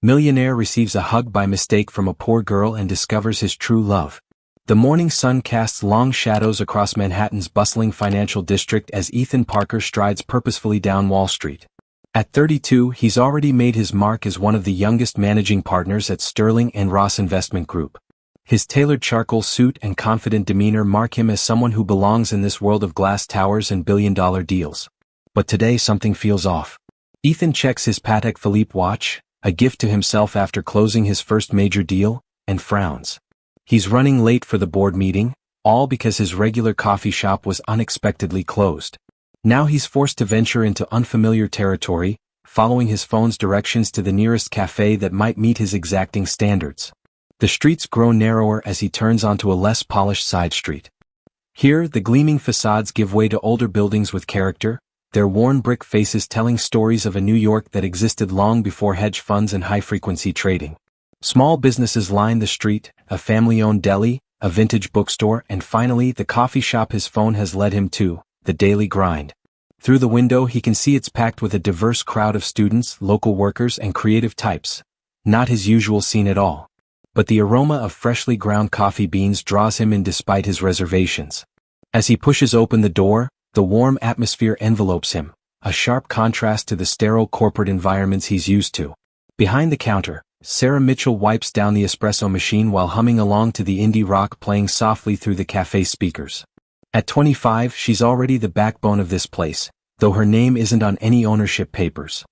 Millionaire receives a hug by mistake from a poor girl and discovers his true love. The morning sun casts long shadows across Manhattan's bustling financial district as Ethan Parker strides purposefully down Wall Street. At 32, he's already made his mark as one of the youngest managing partners at Sterling and Ross Investment Group. His tailored charcoal suit and confident demeanor mark him as someone who belongs in this world of glass towers and billion-dollar deals. But today something feels off. Ethan checks his Patek Philippe watch, a gift to himself after closing his first major deal, and frowns. He's running late for the board meeting, all because his regular coffee shop was unexpectedly closed. Now he's forced to venture into unfamiliar territory, following his phone's directions to the nearest cafe that might meet his exacting standards. The streets grow narrower as he turns onto a less polished side street. Here, the gleaming facades give way to older buildings with character, their worn brick faces telling stories of a New York that existed long before hedge funds and high-frequency trading. Small businesses line the street, a family-owned deli, a vintage bookstore, and finally the coffee shop his phone has led him to, the Daily Grind. Through the window he can see it's packed with a diverse crowd of students, local workers, and creative types. Not his usual scene at all. But the aroma of freshly ground coffee beans draws him in despite his reservations. As he pushes open the door, the warm atmosphere envelopes him, a sharp contrast to the sterile corporate environments he's used to. Behind the counter, Sarah Mitchell wipes down the espresso machine while humming along to the indie rock playing softly through the cafe speakers. At 25, she's already the backbone of this place, though her name isn't on any ownership papers.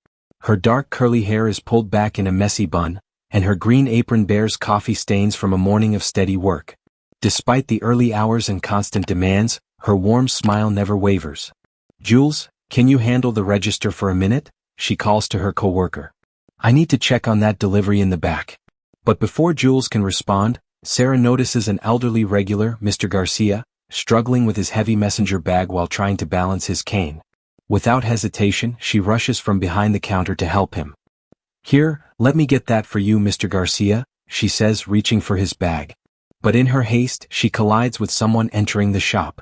Her dark curly hair is pulled back in a messy bun, and her green apron bears coffee stains from a morning of steady work. Despite the early hours and constant demands, her warm smile never wavers. "Jules, can you handle the register for a minute?" she calls to her coworker. "I need to check on that delivery in the back." But before Jules can respond, Sarah notices an elderly regular, Mr. Garcia, struggling with his heavy messenger bag while trying to balance his cane. Without hesitation, she rushes from behind the counter to help him. "Here, let me get that for you, Mr. Garcia," she says, reaching for his bag. But in her haste, she collides with someone entering the shop.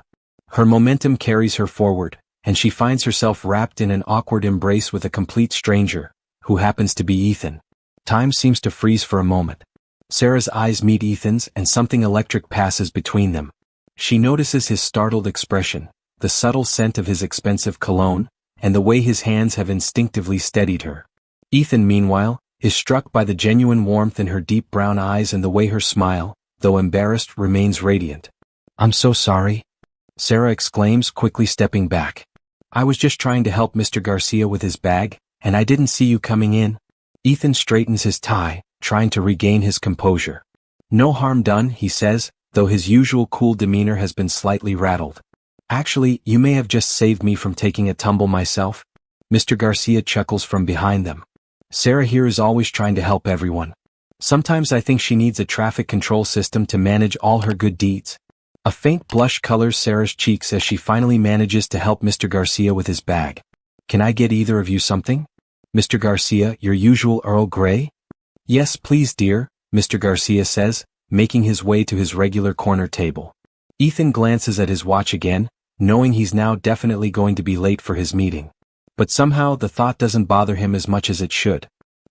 Her momentum carries her forward, and she finds herself wrapped in an awkward embrace with a complete stranger, who happens to be Ethan. Time seems to freeze for a moment. Sarah's eyes meet Ethan's and something electric passes between them. She notices his startled expression, the subtle scent of his expensive cologne, and the way his hands have instinctively steadied her. Ethan, meanwhile, is struck by the genuine warmth in her deep brown eyes and the way her smile, though embarrassed, remains radiant. "I'm so sorry," Sarah exclaims, quickly stepping back. "I was just trying to help Mr. Garcia with his bag, and I didn't see you coming in." Ethan straightens his tie, trying to regain his composure. "No harm done," he says, though his usual cool demeanor has been slightly rattled. "Actually, you may have just saved me from taking a tumble myself." Mr. Garcia chuckles from behind them. "Sarah here is always trying to help everyone. Sometimes I think she needs a traffic control system to manage all her good deeds." A faint blush colors Sarah's cheeks as she finally manages to help Mr. Garcia with his bag. "Can I get either of you something? Mr. Garcia, your usual Earl Grey?" "Yes, please, dear," Mr. Garcia says, making his way to his regular corner table. Ethan glances at his watch again, knowing he's now definitely going to be late for his meeting. But somehow the thought doesn't bother him as much as it should.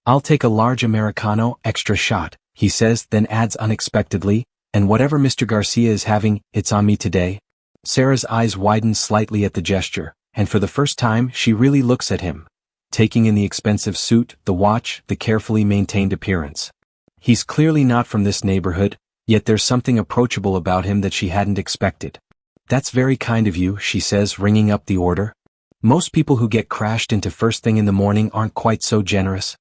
"I'll take a large Americano, extra shot," he says, then adds unexpectedly, "and whatever Mr. Garcia is having, it's on me today." Sarah's eyes widen slightly at the gesture, and for the first time she really looks at him, taking in the expensive suit, the watch, the carefully maintained appearance. He's clearly not from this neighborhood, yet there's something approachable about him that she hadn't expected. "That's very kind of you," she says, ringing up the order. "Most people who get crashed into first thing in the morning aren't quite so generous."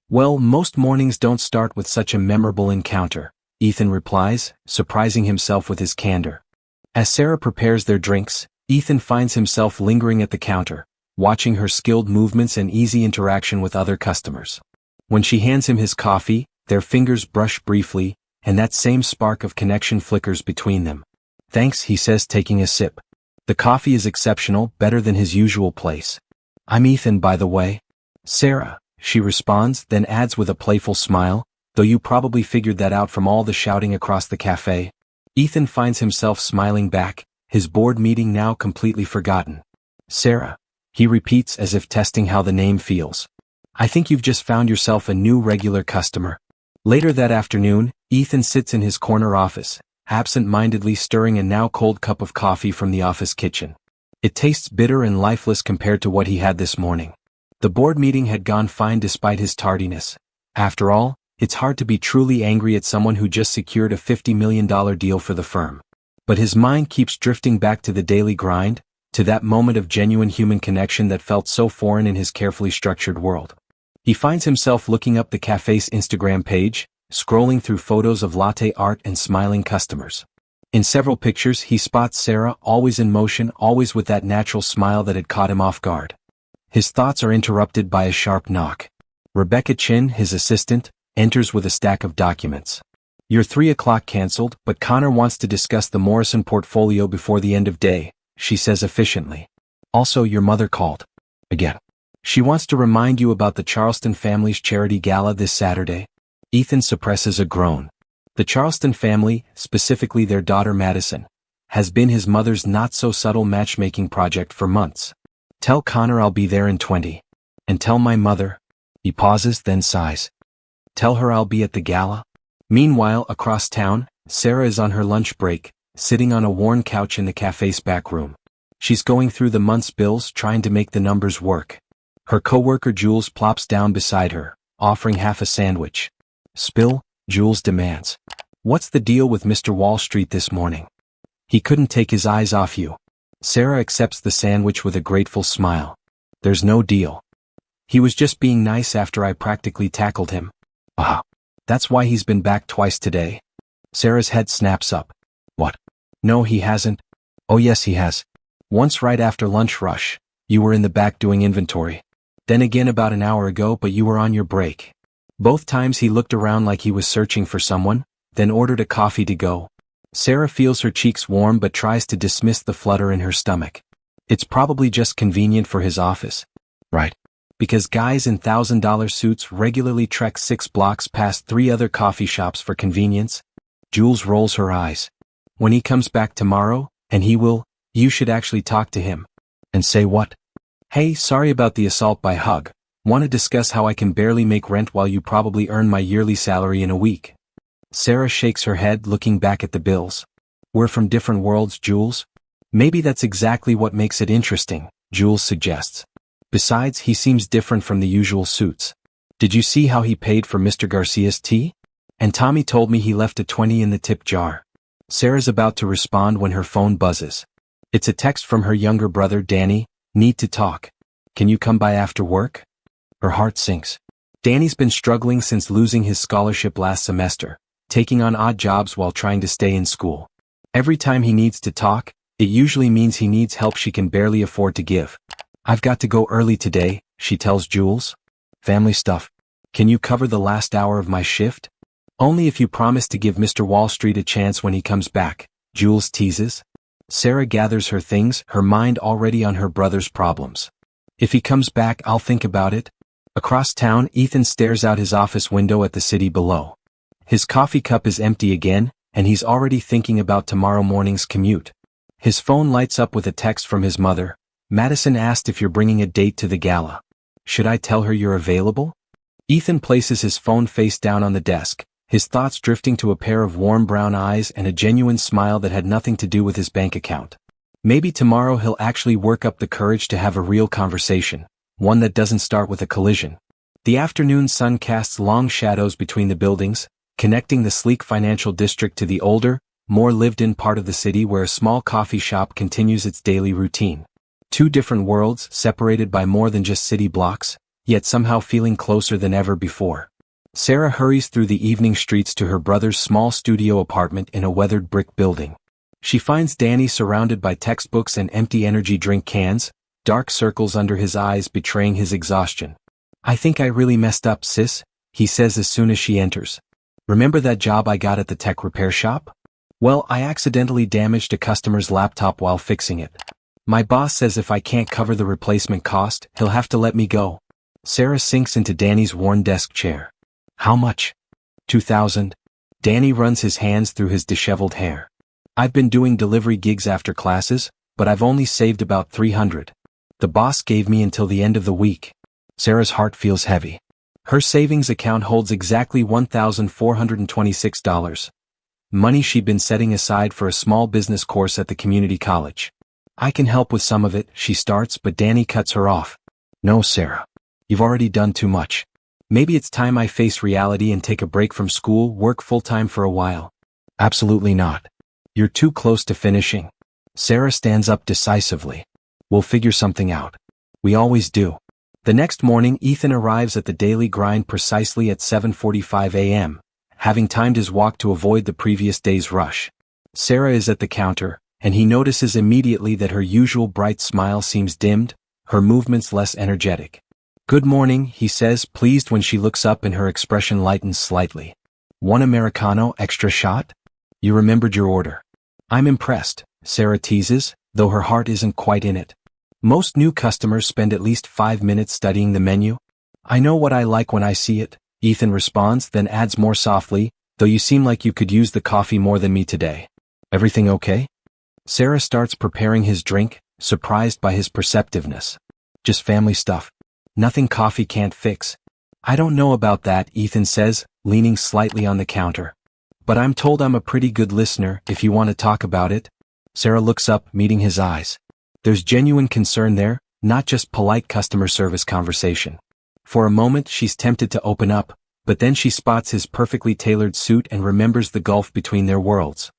"Well, most mornings don't start with such a memorable encounter," Ethan replies, surprising himself with his candor. As Sarah prepares their drinks, Ethan finds himself lingering at the counter, watching her skilled movements and easy interaction with other customers. When she hands him his coffee, their fingers brush briefly, and that same spark of connection flickers between them. "Thanks," he says, taking a sip. "The coffee is exceptional, better than his usual place." "I'm Ethan, by the way." "Sarah," she responds, then adds with a playful smile, "though you probably figured that out from all the shouting across the cafe." Ethan finds himself smiling back, his board meeting now completely forgotten. "Sarah," he repeats as if testing how the name feels. I think you've just found yourself a new regular customer. Later that afternoon, Ethan sits in his corner office, absent-mindedly stirring a now cold cup of coffee from the office kitchen. It tastes bitter and lifeless compared to what he had this morning. The board meeting had gone fine despite his tardiness. After all, it's hard to be truly angry at someone who just secured a $50 million deal for the firm. But his mind keeps drifting back to the daily grind, to that moment of genuine human connection that felt so foreign in his carefully structured world. He finds himself looking up the cafe's Instagram page, scrolling through photos of latte art and smiling customers. In several pictures he spots Sarah, always in motion, always with that natural smile that had caught him off guard. His thoughts are interrupted by a sharp knock. Rebecca Chin, his assistant, enters with a stack of documents. Your 3 o'clock canceled, but Connor wants to discuss the Morrison portfolio before the end of day, she says efficiently. Also, your mother called. Again. She wants to remind you about the Charleston family's charity gala this Saturday. Ethan suppresses a groan. The Charleston family, specifically their daughter Madison, has been his mother's not-so-subtle matchmaking project for months. Tell Connor I'll be there in 20. And tell my mother. He pauses, then sighs. Tell her I'll be at the gala. Meanwhile, across town, Sarah is on her lunch break, sitting on a worn couch in the cafe's back room. She's going through the month's bills, trying to make the numbers work. Her coworker Jules plops down beside her, offering half a sandwich. Spill, Jules demands. What's the deal with Mr. Wall Street this morning? He couldn't take his eyes off you. Sarah accepts the sandwich with a grateful smile. There's no deal. He was just being nice after I practically tackled him. Ah, that's why he's been back twice today. Sarah's head snaps up. What? No, he hasn't. Oh yes, he has. Once right after lunch rush. You were in the back doing inventory. Then again about an hour ago, but you were on your break. Both times he looked around like he was searching for someone, then ordered a coffee to go. Sarah feels her cheeks warm but tries to dismiss the flutter in her stomach. It's probably just convenient for his office. Right. Because guys in $1,000 suits regularly trek 6 blocks past 3 other coffee shops for convenience. Jules rolls her eyes. When he comes back tomorrow, and he will, you should actually talk to him. And say what? Hey, sorry about the assault by Hug. Want to discuss how I can barely make rent while you probably earn my yearly salary in a week. Sarah shakes her head, looking back at the bills. We're from different worlds, Jules. Maybe that's exactly what makes it interesting, Jules suggests. Besides, he seems different from the usual suits. Did you see how he paid for Mr. Garcia's tea? And Tommy told me he left a 20 in the tip jar. Sarah's about to respond when her phone buzzes. It's a text from her younger brother Danny. Need to talk. Can you come by after work? Her heart sinks. Danny's been struggling since losing his scholarship last semester, taking on odd jobs while trying to stay in school. Every time he needs to talk, it usually means he needs help she can barely afford to give. I've got to go early today, she tells Jules. Family stuff. Can you cover the last hour of my shift? Only if you promise to give Mr. Wall Street a chance when he comes back, Jules teases. Sarah gathers her things, her mind already on her brother's problems. If he comes back, I'll think about it. Across town, Ethan stares out his office window at the city below. His coffee cup is empty again, and he's already thinking about tomorrow morning's commute. His phone lights up with a text from his mother. Madison asked if you're bringing a date to the gala. Should I tell her you're available? Ethan places his phone face down on the desk, his thoughts drifting to a pair of warm brown eyes and a genuine smile that had nothing to do with his bank account. Maybe tomorrow he'll actually work up the courage to have a real conversation, one that doesn't start with a collision. The afternoon sun casts long shadows between the buildings, connecting the sleek financial district to the older, more lived-in part of the city where a small coffee shop continues its daily routine. 2 different worlds separated by more than just city blocks, yet somehow feeling closer than ever before. Sarah hurries through the evening streets to her brother's small studio apartment in a weathered brick building. She finds Danny surrounded by textbooks and empty energy drink cans, dark circles under his eyes betraying his exhaustion. I think I really messed up, sis, he says as soon as she enters. Remember that job I got at the tech repair shop? Well, I accidentally damaged a customer's laptop while fixing it. My boss says if I can't cover the replacement cost, he'll have to let me go. Sarah sinks into Danny's worn desk chair. How much? $2,000. Danny runs his hands through his disheveled hair. I've been doing delivery gigs after classes, but I've only saved about $300. The boss gave me until the end of the week. Sarah's heart feels heavy. Her savings account holds exactly $1,426, money she'd been setting aside for a small business course at the community college. I can help with some of it, she starts, but Danny cuts her off. No, Sarah. You've already done too much. Maybe it's time I face reality and take a break from school, work full-time for a while. Absolutely not. You're too close to finishing. Sarah stands up decisively. We'll figure something out. We always do. The next morning, Ethan arrives at the daily grind precisely at 7:45 a.m., having timed his walk to avoid the previous day's rush. Sarah is at the counter, and he notices immediately that her usual bright smile seems dimmed, her movements less energetic. Good morning, he says, pleased when she looks up and her expression lightens slightly. One Americano, extra shot? You remembered your order. I'm impressed, Sarah teases, though her heart isn't quite in it. Most new customers spend at least 5 minutes studying the menu. I know what I like when I see it, Ethan responds, then adds more softly, though you seem like you could use the coffee more than me today. Everything okay? Sarah starts preparing his drink, surprised by his perceptiveness. Just family stuff. Nothing coffee can't fix. I don't know about that, Ethan says, leaning slightly on the counter. But I'm told I'm a pretty good listener if you want to talk about it. Sarah looks up, meeting his eyes. There's genuine concern there, not just polite customer service conversation. For a moment she's tempted to open up, but then she spots his perfectly tailored suit and remembers the gulf between their worlds.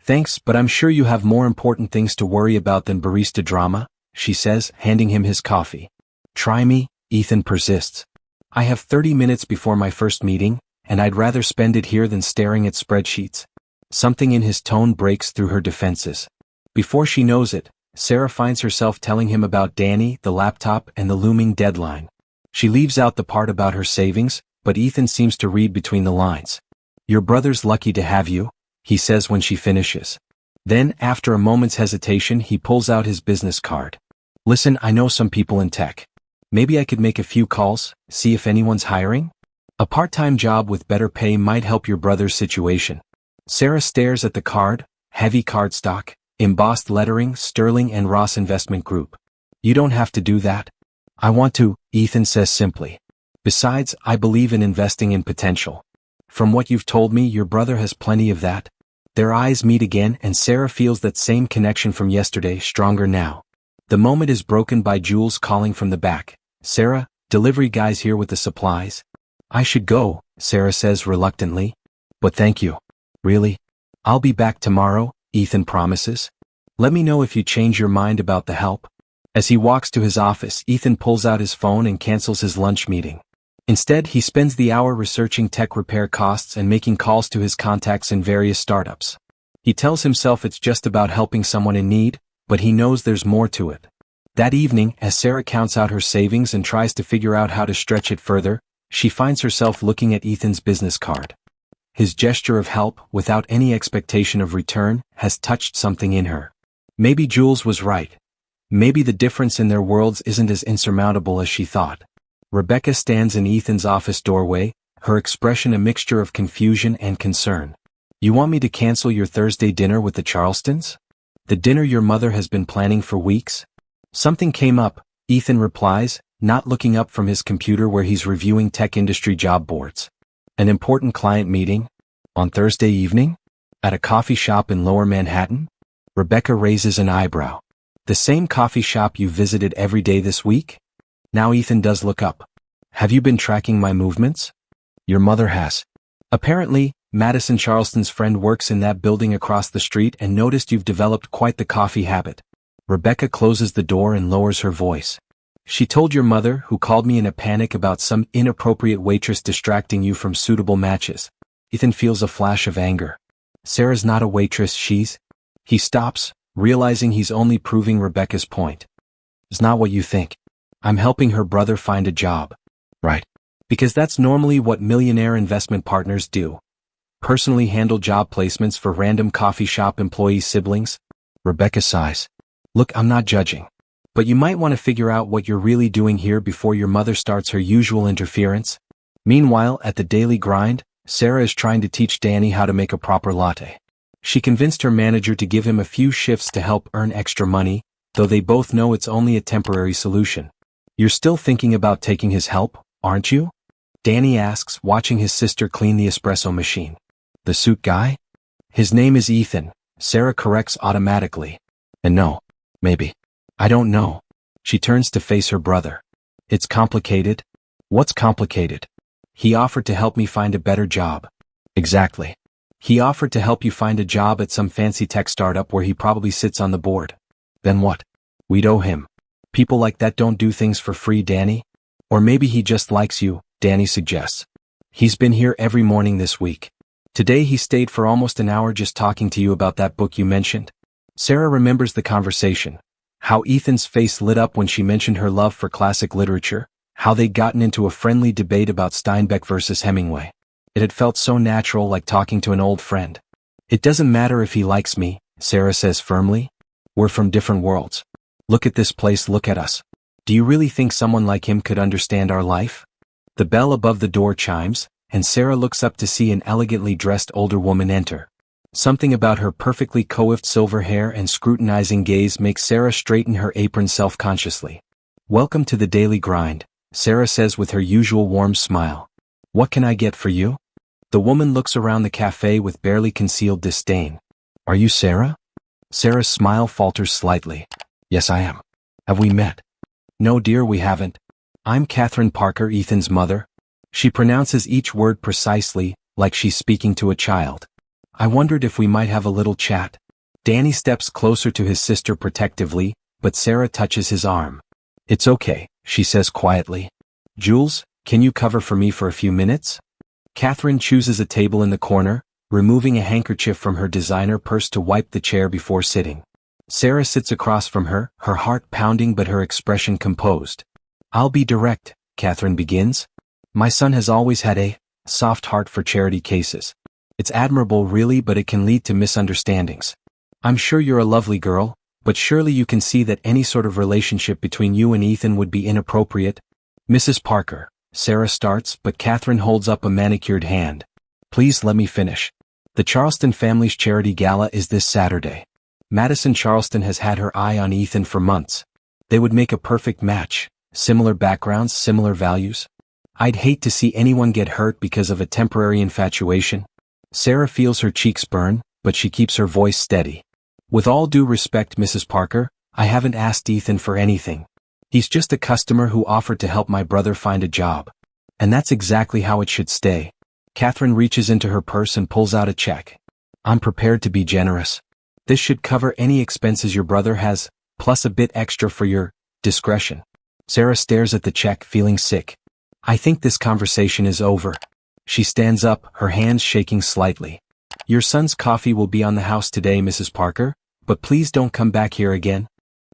Thanks, but I'm sure you have more important things to worry about than barista drama, she says, handing him his coffee. Try me, Ethan persists. I have 30 minutes before my first meeting, and I'd rather spend it here than staring at spreadsheets. Something in his tone breaks through her defenses. Before she knows it, Sarah finds herself telling him about Danny, the laptop, and the looming deadline. She leaves out the part about her savings, but Ethan seems to read between the lines. Your brother's lucky to have you, he says when she finishes. Then, after a moment's hesitation, he pulls out his business card. Listen, I know some people in tech. Maybe I could make a few calls, see if anyone's hiring? A part-time job with better pay might help your brother's situation. Sarah stares at the card, heavy cardstock, embossed lettering, Sterling and Ross Investment Group. You don't have to do that. I want to, Ethan says simply. Besides, I believe in investing in potential. From what you've told me, your brother has plenty of that. Their eyes meet again and Sarah feels that same connection from yesterday, stronger now. The moment is broken by Jules calling from the back. Sarah, delivery guy's here with the supplies. I should go, Sarah says reluctantly. But thank you. Really? I'll be back tomorrow, Ethan promises. Let me know if you change your mind about the help. As he walks to his office, Ethan pulls out his phone and cancels his lunch meeting. Instead, he spends the hour researching tech repair costs and making calls to his contacts in various startups. He tells himself it's just about helping someone in need, but he knows there's more to it. That evening, as Sarah counts out her savings and tries to figure out how to stretch it further, she finds herself looking at Ethan's business card. His gesture of help, without any expectation of return, has touched something in her. Maybe Jules was right. Maybe the difference in their worlds isn't as insurmountable as she thought. Rebecca stands in Ethan's office doorway, her expression a mixture of confusion and concern. You want me to cancel your Thursday dinner with the Charlestons? The dinner your mother has been planning for weeks? Something came up, Ethan replies, not looking up from his computer where he's reviewing tech industry job boards. An important client meeting? On Thursday evening? At a coffee shop in Lower Manhattan? Rebecca raises an eyebrow. The same coffee shop you visited every day this week? Now Ethan does look up. Have you been tracking my movements? Your mother has. Apparently, Madison Charleston's friend works in that building across the street and noticed you've developed quite the coffee habit. Rebecca closes the door and lowers her voice. She told your mother, who called me in a panic about some inappropriate waitress distracting you from suitable matches. Ethan feels a flash of anger. Sarah's not a waitress, she's... He stops, realizing he's only proving Rebecca's point. It's not what you think. I'm helping her brother find a job. Right. Because that's normally what Millionaire investment partners do. Personally handle job placements for random coffee shop employee siblings. Rebecca sighs. Look, I'm not judging. But you might want to figure out what you're really doing here before your mother starts her usual interference. Meanwhile, at the daily grind, Sarah is trying to teach Danny how to make a proper latte. She convinced her manager to give him a few shifts to help earn extra money, though they both know it's only a temporary solution. You're still thinking about taking his help, aren't you? Danny asks, watching his sister clean the espresso machine. The suit guy? His name is Ethan, Sarah corrects automatically. And no. Maybe. I don't know. She turns to face her brother. It's complicated. What's complicated? He offered to help me find a better job. Exactly. He offered to help you find a job at some fancy tech startup where he probably sits on the board. Then what? We'd owe him. People like that don't do things for free, Danny. Or maybe he just likes you, Danny suggests. He's been here every morning this week. Today he stayed for almost an hour just talking to you about that book you mentioned. Sarah remembers the conversation. How Ethan's face lit up when she mentioned her love for classic literature, how they'd gotten into a friendly debate about Steinbeck versus Hemingway. It had felt so natural, like talking to an old friend. It doesn't matter if he likes me, Sarah says firmly. We're from different worlds. Look at this place, look at us. Do you really think someone like him could understand our life? The bell above the door chimes, and Sarah looks up to see an elegantly dressed older woman enter. Something about her perfectly coiffed silver hair and scrutinizing gaze makes Sarah straighten her apron self-consciously. Welcome to the daily grind, Sarah says with her usual warm smile. What can I get for you? The woman looks around the cafe with barely concealed disdain. Are you Sarah? Sarah's smile falters slightly. Yes, I am. Have we met? No, dear, we haven't. I'm Catherine Parker, Ethan's mother. She pronounces each word precisely, like she's speaking to a child. I wondered if we might have a little chat. Danny steps closer to his sister protectively, but Sarah touches his arm. It's okay, she says quietly. Jules, can you cover for me for a few minutes? Catherine chooses a table in the corner, removing a handkerchief from her designer purse to wipe the chair before sitting. Sarah sits across from her, her heart pounding but her expression composed. I'll be direct, Catherine begins. My son has always had a soft heart for charity cases. It's admirable really, but it can lead to misunderstandings. I'm sure you're a lovely girl, but surely you can see that any sort of relationship between you and Ethan would be inappropriate. Mrs. Parker, Sarah starts, but Catherine holds up a manicured hand. Please let me finish. The Charleston family's charity gala is this Saturday. Madison Charleston has had her eye on Ethan for months. They would make a perfect match. Similar backgrounds, similar values. I'd hate to see anyone get hurt because of a temporary infatuation. Sarah feels her cheeks burn, but she keeps her voice steady. With all due respect, Mrs. Parker, I haven't asked Ethan for anything. He's just a customer who offered to help my brother find a job. And that's exactly how it should stay. Catherine reaches into her purse and pulls out a check. I'm prepared to be generous. This should cover any expenses your brother has, plus a bit extra for your discretion. Sarah stares at the check, feeling sick. I think this conversation is over. She stands up, her hands shaking slightly. Your son's coffee will be on the house today, Mrs. Parker, but please don't come back here again.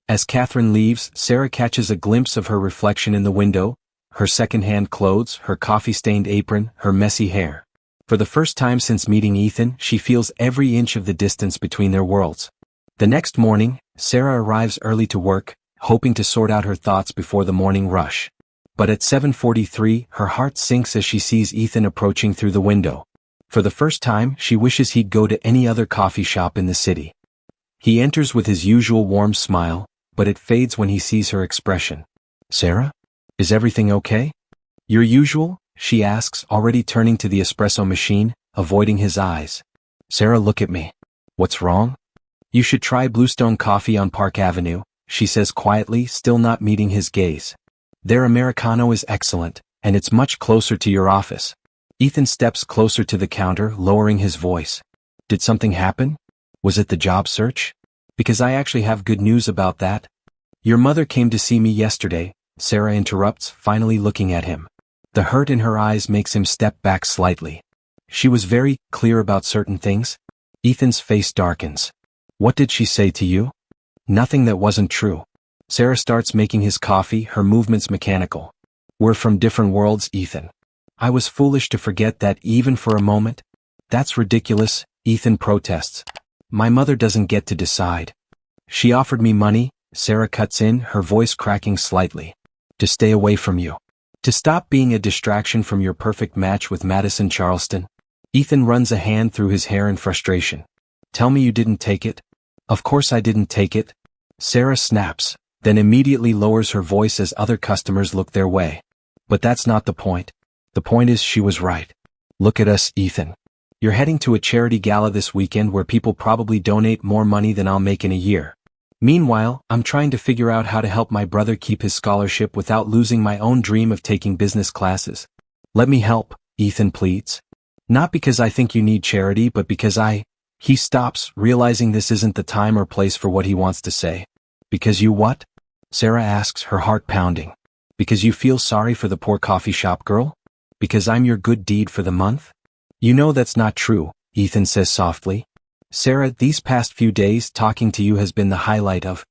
As Catherine leaves, Sarah catches a glimpse of her reflection in the window, her second-hand clothes, her coffee-stained apron, her messy hair. For the first time since meeting Ethan, she feels every inch of the distance between their worlds. The next morning, Sarah arrives early to work, hoping to sort out her thoughts before the morning rush. But at 7:43, her heart sinks as she sees Ethan approaching through the window. For the first time, she wishes he'd go to any other coffee shop in the city. He enters with his usual warm smile, but it fades when he sees her expression. Sarah? Is everything okay? Your usual? She asks, already turning to the espresso machine, avoiding his eyes. Sarah, look at me. What's wrong? You should try Bluestone Coffee on Park Avenue, she says quietly, still not meeting his gaze. Their Americano is excellent, and it's much closer to your office. Ethan steps closer to the counter, lowering his voice. Did something happen? Was it the job search? Because I actually have good news about that. Your mother came to see me yesterday, Sarah interrupts, finally looking at him. The hurt in her eyes makes him step back slightly. She was very clear about certain things. Ethan's face darkens. What did she say to you? Nothing that wasn't true. Sarah starts making his coffee, her movements mechanical. We're from different worlds, Ethan. I was foolish to forget that even for a moment. That's ridiculous, Ethan protests. My mother doesn't get to decide. She offered me money, Sarah cuts in, her voice cracking slightly. To stay away from you. To stop being a distraction from your perfect match with Madison Charleston. Ethan runs a hand through his hair in frustration. Tell me you didn't take it? Of course I didn't take it. Sarah snaps. then immediately lowers her voice as other customers look their way. But that's not the point. The point is she was right. Look at us, Ethan. You're heading to a charity gala this weekend where people probably donate more money than I'll make in a year. Meanwhile, I'm trying to figure out how to help my brother keep his scholarship without losing my own dream of taking business classes. Let me help, Ethan pleads. Not because I think you need charity, but because He stops, realizing this isn't the time or place for what he wants to say. Because you what? Sarah asks, her heart pounding. Because you feel sorry for the poor coffee shop girl? Because I'm your good deed for the month? You know that's not true, Ethan says softly. Sarah, these past few days talking to you has been the highlight of.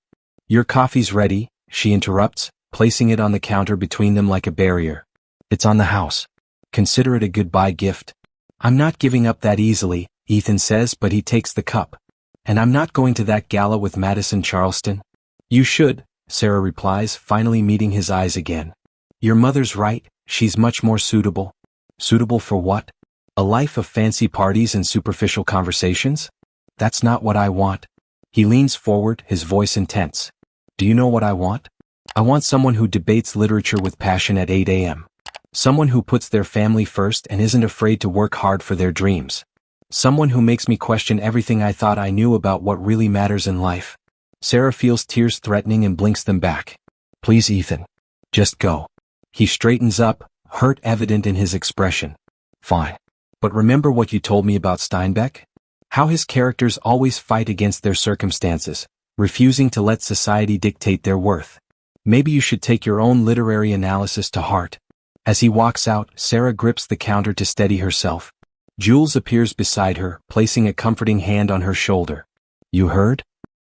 Your coffee's ready, she interrupts, placing it on the counter between them like a barrier. It's on the house. Consider it a goodbye gift. I'm not giving up that easily, Ethan says, but he takes the cup. And I'm not going to that gala with Madison Charleston. You should, Sarah replies, finally meeting his eyes again. Your mother's right, she's much more suitable. Suitable for what? A life of fancy parties and superficial conversations? That's not what I want. He leans forward, his voice intense. Do you know what I want? I want someone who debates literature with passion at 8 a.m. Someone who puts their family first and isn't afraid to work hard for their dreams. Someone who makes me question everything I thought I knew about what really matters in life. Sarah feels tears threatening and blinks them back. Please, Ethan. Just go. He straightens up, hurt evident in his expression. Fine. But remember what you told me about Steinbeck? How his characters always fight against their circumstances, refusing to let society dictate their worth. Maybe you should take your own literary analysis to heart. As he walks out, Sarah grips the counter to steady herself. Jules appears beside her, placing a comforting hand on her shoulder. You heard?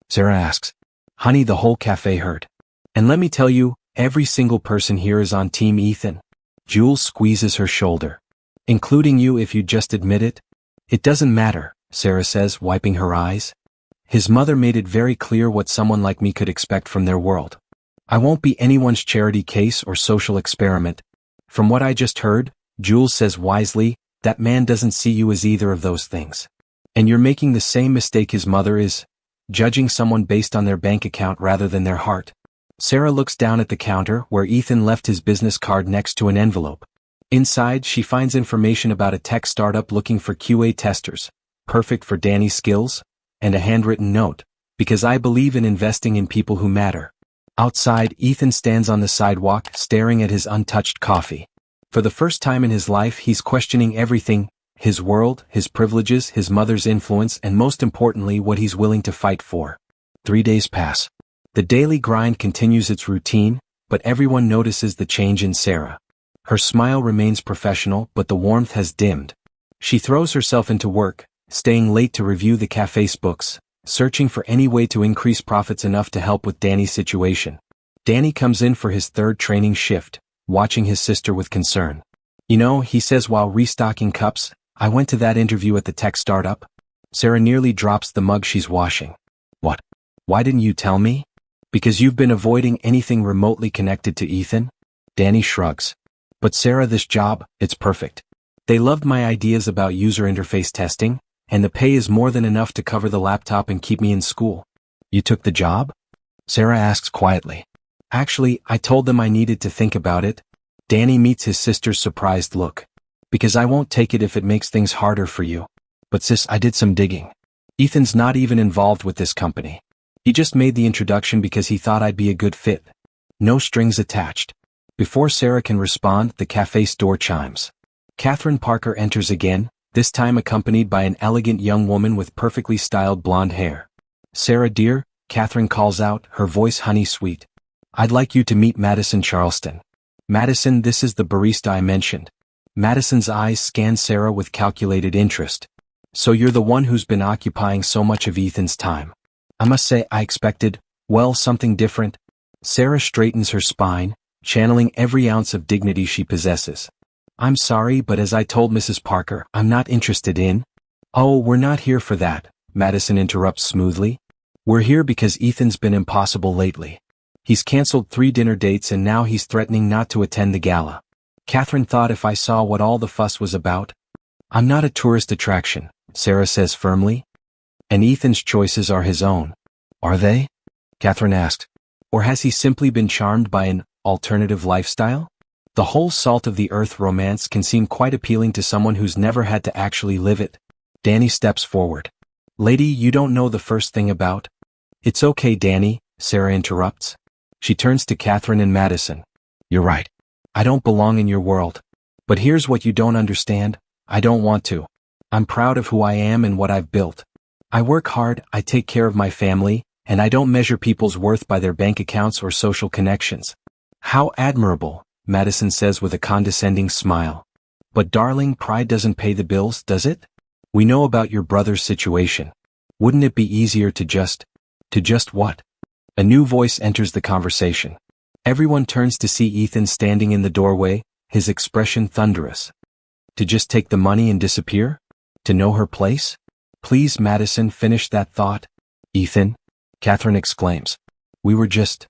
Sarah asks. Honey, the whole cafe heard. And let me tell you, every single person here is on Team Ethan. Jules squeezes her shoulder. Including you if you just admit it? It doesn't matter, Sarah says, wiping her eyes. His mother made it very clear what someone like me could expect from their world. I won't be anyone's charity case or social experiment. From what I just heard, Jules says wisely, that man doesn't see you as either of those things. And you're making the same mistake his mother is, judging someone based on their bank account rather than their heart. Sarah looks down at the counter where Ethan left his business card next to an envelope. Inside, she finds information about a tech startup looking for QA testers, perfect for Danny's skills, and a handwritten note, because I believe in investing in people who matter. Outside, Ethan stands on the sidewalk, staring at his untouched coffee. For the first time in his life, he's questioning everything, his world, his privileges, his mother's influence, and most importantly, what he's willing to fight for. 3 days pass. The daily grind continues its routine, but everyone notices the change in Sarah. Her smile remains professional, but the warmth has dimmed. She throws herself into work, staying late to review the cafe's books, searching for any way to increase profits enough to help with Danny's situation. Danny comes in for his third training shift, watching his sister with concern. You know, he says while restocking cups, I went to that interview at the tech startup. Sarah nearly drops the mug she's washing. What? Why didn't you tell me? Because you've been avoiding anything remotely connected to Ethan? Danny shrugs. But Sarah, this job, it's perfect. They loved my ideas about user interface testing, and the pay is more than enough to cover the laptop and keep me in school. You took the job? Sarah asks quietly. Actually, I told them I needed to think about it. Danny meets his sister's surprised look. Because I won't take it if it makes things harder for you. But sis, I did some digging. Ethan's not even involved with this company. He just made the introduction because he thought I'd be a good fit. No strings attached. Before Sarah can respond, the cafe's door chimes. Catherine Parker enters again, this time accompanied by an elegant young woman with perfectly styled blonde hair. Sarah dear, Catherine calls out, her voice honey sweet. I'd like you to meet Madison Charleston. Madison, this is the barista I mentioned. Madison's eyes scan Sarah with calculated interest. So you're the one who's been occupying so much of Ethan's time. I must say I expected, well, something different. Sarah straightens her spine, channeling every ounce of dignity she possesses. I'm sorry, but as I told Mrs. Parker, I'm not interested in. Oh, we're not here for that, Madison interrupts smoothly. We're here because Ethan's been impossible lately. He's canceled 3 dinner dates and now he's threatening not to attend the gala. Catherine thought if I saw what all the fuss was about. I'm not a tourist attraction, Sarah says firmly. And Ethan's choices are his own. Are they? Catherine asked. Or has he simply been charmed by an alternative lifestyle? The whole salt of the earth romance can seem quite appealing to someone who's never had to actually live it. Danny steps forward. Lady, you don't know the first thing about. It's okay, Danny, Sarah interrupts. She turns to Catherine and Madison. You're right. I don't belong in your world. But here's what you don't understand. I don't want to. I'm proud of who I am and what I've built. I work hard, I take care of my family, and I don't measure people's worth by their bank accounts or social connections. How admirable, Madison says with a condescending smile. But darling, pride doesn't pay the bills, does it? We know about your brother's situation. Wouldn't it be easier to just what? A new voice enters the conversation. Everyone turns to see Ethan standing in the doorway, his expression thunderous. To just take the money and disappear? To know her place? Please, Madison, finish that thought. Ethan, Catherine exclaims. We were just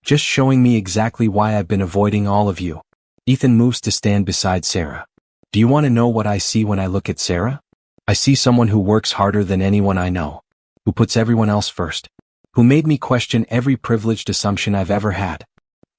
showing me exactly why I've been avoiding all of you. Ethan moves to stand beside Sarah. Do you want to know what I see when I look at Sarah? I see someone who works harder than anyone I know, who puts everyone else first, who made me question every privileged assumption I've ever had.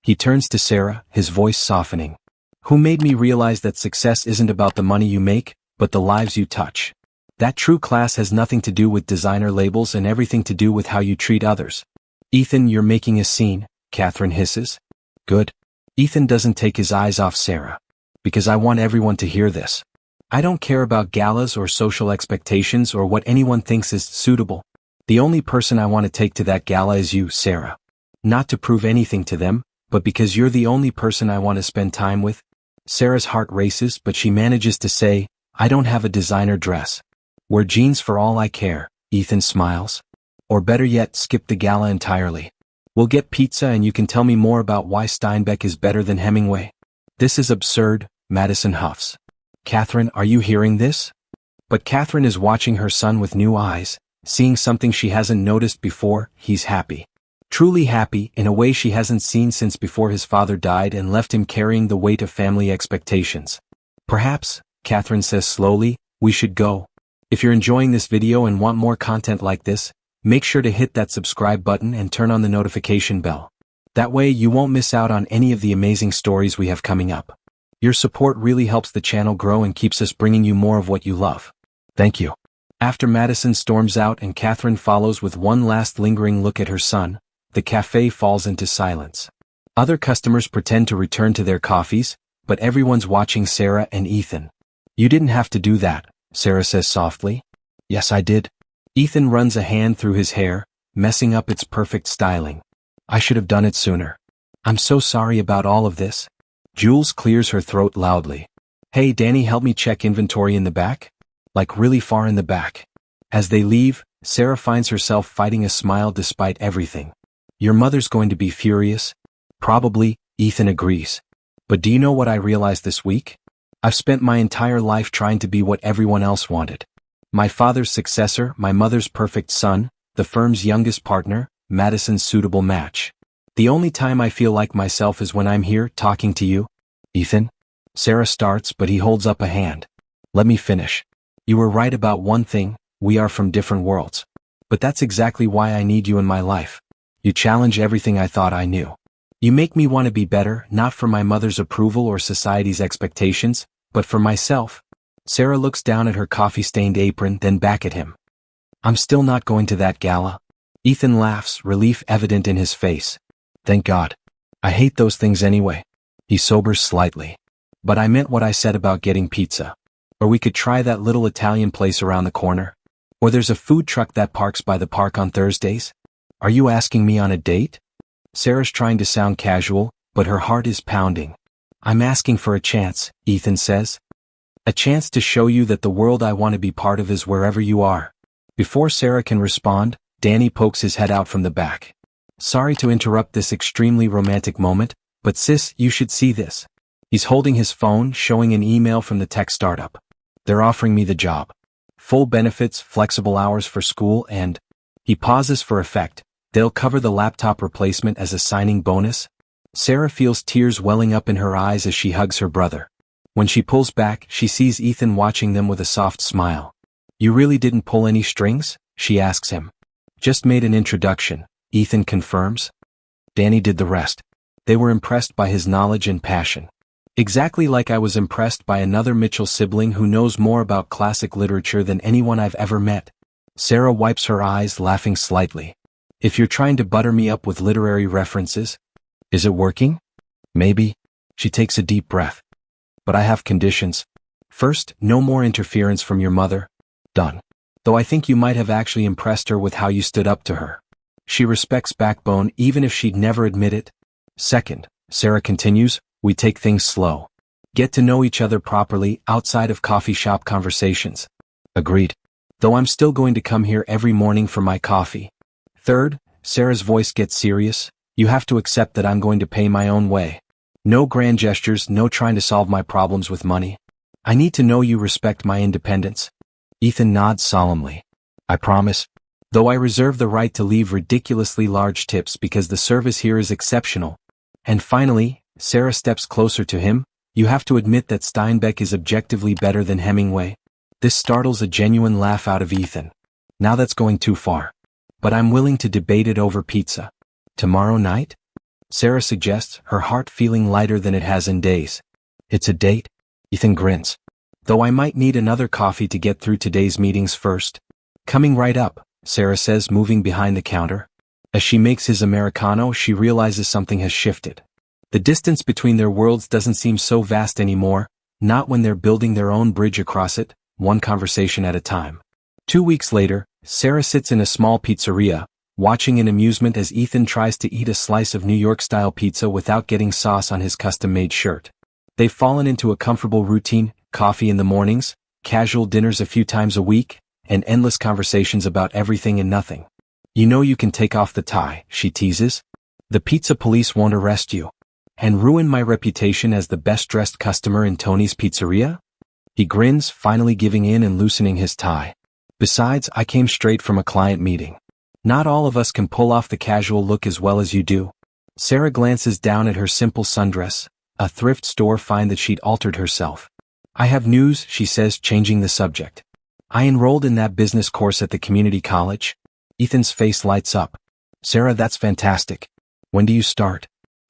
He turns to Sarah, his voice softening. Who made me realize that success isn't about the money you make, but the lives you touch. That true class has nothing to do with designer labels and everything to do with how you treat others. Ethan, you're making a scene, Catherine hisses. Good. Ethan doesn't take his eyes off Sarah. Because I want everyone to hear this. I don't care about galas or social expectations or what anyone thinks is suitable. The only person I want to take to that gala is you, Sarah. Not to prove anything to them, but because you're the only person I want to spend time with. Sarah's heart races, but she manages to say, I don't have a designer dress. Wear jeans for all I care, Ethan smiles. Or better yet, skip the gala entirely. We'll get pizza and you can tell me more about why Steinbeck is better than Hemingway. This is absurd, Madison huffs. Catherine, are you hearing this? But Catherine is watching her son with new eyes, seeing something she hasn't noticed before. He's happy. Truly happy, in a way she hasn't seen since before his father died and left him carrying the weight of family expectations. Perhaps, Catherine says slowly, we should go. If you're enjoying this video and want more content like this, make sure to hit that subscribe button and turn on the notification bell. That way you won't miss out on any of the amazing stories we have coming up. Your support really helps the channel grow and keeps us bringing you more of what you love. Thank you. After Madison storms out and Catherine follows with one last lingering look at her son, the cafe falls into silence. Other customers pretend to return to their coffees, but everyone's watching Sarah and Ethan. You didn't have to do that, Sarah says softly. Yes, I did. Ethan runs a hand through his hair, messing up its perfect styling. I should have done it sooner. I'm so sorry about all of this. Jules clears her throat loudly. Hey, Danny, help me check inventory in the back? Like really far in the back. As they leave, Sarah finds herself fighting a smile despite everything. Your mother's going to be furious? Probably, Ethan agrees. But do you know what I realized this week? I've spent my entire life trying to be what everyone else wanted. My father's successor, my mother's perfect son, the firm's youngest partner, Madison's suitable match. The only time I feel like myself is when I'm here talking to you. Ethan? Sarah starts, but he holds up a hand. Let me finish. You were right about one thing, we are from different worlds. But that's exactly why I need you in my life. You challenge everything I thought I knew. You make me want to be better, not for my mother's approval or society's expectations, but for myself. Sarah looks down at her coffee-stained apron, then back at him. I'm still not going to that gala. Ethan laughs, relief evident in his face. Thank God. I hate those things anyway. He sobers slightly. But I meant what I said about getting pizza. Or we could try that little Italian place around the corner. Or there's a food truck that parks by the park on Thursdays. Are you asking me on a date? Sarah's trying to sound casual, but her heart is pounding. I'm asking for a chance, Ethan says. A chance to show you that the world I want to be part of is wherever you are. Before Sarah can respond, Danny pokes his head out from the back. Sorry to interrupt this extremely romantic moment, but sis, you should see this. He's holding his phone, showing an email from the tech startup. They're offering me the job. Full benefits, flexible hours for school, and... He pauses for effect. They'll cover the laptop replacement as a signing bonus. Sarah feels tears welling up in her eyes as she hugs her brother. When she pulls back, she sees Ethan watching them with a soft smile. You really didn't pull any strings? She asks him. Just made an introduction, Ethan confirms. Danny did the rest. They were impressed by his knowledge and passion. Exactly like I was impressed by another Mitchell sibling who knows more about classic literature than anyone I've ever met. Sarah wipes her eyes, laughing slightly. If you're trying to butter me up with literary references, is it working? Maybe. She takes a deep breath. But I have conditions. First, no more interference from your mother. Done. Though I think you might have actually impressed her with how you stood up to her. She respects backbone even if she'd never admit it. Second, Sarah continues, we take things slow. Get to know each other properly outside of coffee shop conversations. Agreed. Though I'm still going to come here every morning for my coffee. Third, Sarah's voice gets serious, you have to accept that I'm going to pay my own way. No grand gestures, no trying to solve my problems with money. I need to know you respect my independence. Ethan nods solemnly. I promise. Though I reserve the right to leave ridiculously large tips because the service here is exceptional. And finally, Sarah steps closer to him, you have to admit that Steinbeck is objectively better than Hemingway. This startles a genuine laugh out of Ethan. Now that's going too far. But I'm willing to debate it over pizza. Tomorrow night? Sarah suggests, her heart feeling lighter than it has in days. It's a date? Ethan grins. Though I might need another coffee to get through today's meetings first. Coming right up, Sarah says, moving behind the counter. As she makes his Americano, she realizes something has shifted. The distance between their worlds doesn't seem so vast anymore, not when they're building their own bridge across it, one conversation at a time. 2 weeks later, Sarah sits in a small pizzeria, watching in amusement as Ethan tries to eat a slice of New York-style pizza without getting sauce on his custom-made shirt. They've fallen into a comfortable routine, coffee in the mornings, casual dinners a few times a week, and endless conversations about everything and nothing. You know you can take off the tie, she teases. The pizza police won't arrest you. And ruin my reputation as the best-dressed customer in Tony's pizzeria? He grins, finally giving in and loosening his tie. Besides, I came straight from a client meeting. Not all of us can pull off the casual look as well as you do. Sarah glances down at her simple sundress, a thrift store find that she'd altered herself. I have news, she says, changing the subject. I enrolled in that business course at the community college. Ethan's face lights up. Sarah, that's fantastic. When do you start?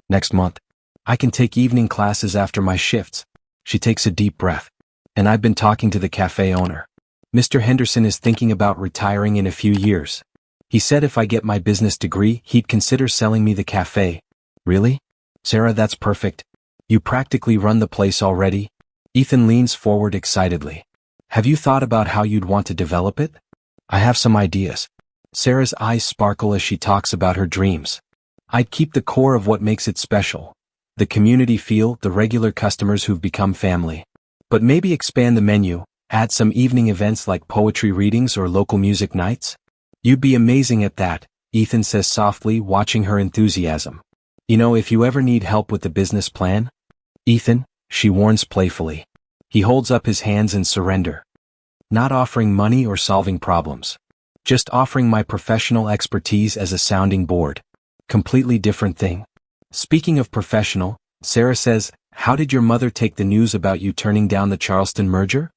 Next month. I can take evening classes after my shifts. She takes a deep breath. And I've been talking to the cafe owner. Mr. Henderson is thinking about retiring in a few years. He said if I get my business degree, he'd consider selling me the cafe. Really? Sarah, that's perfect. You practically run the place already. Ethan leans forward excitedly. Have you thought about how you'd want to develop it? I have some ideas. Sarah's eyes sparkle as she talks about her dreams. I'd keep the core of what makes it special. The community feel, the regular customers who've become family. But maybe expand the menu, add some evening events like poetry readings or local music nights? You'd be amazing at that, Ethan says softly, watching her enthusiasm. You know, if you ever need help with the business plan? Ethan, she warns playfully. He holds up his hands in surrender. Not offering money or solving problems. Just offering my professional expertise as a sounding board. Completely different thing. Speaking of professional, Sarah says, how did your mother take the news about you turning down the Charleston merger?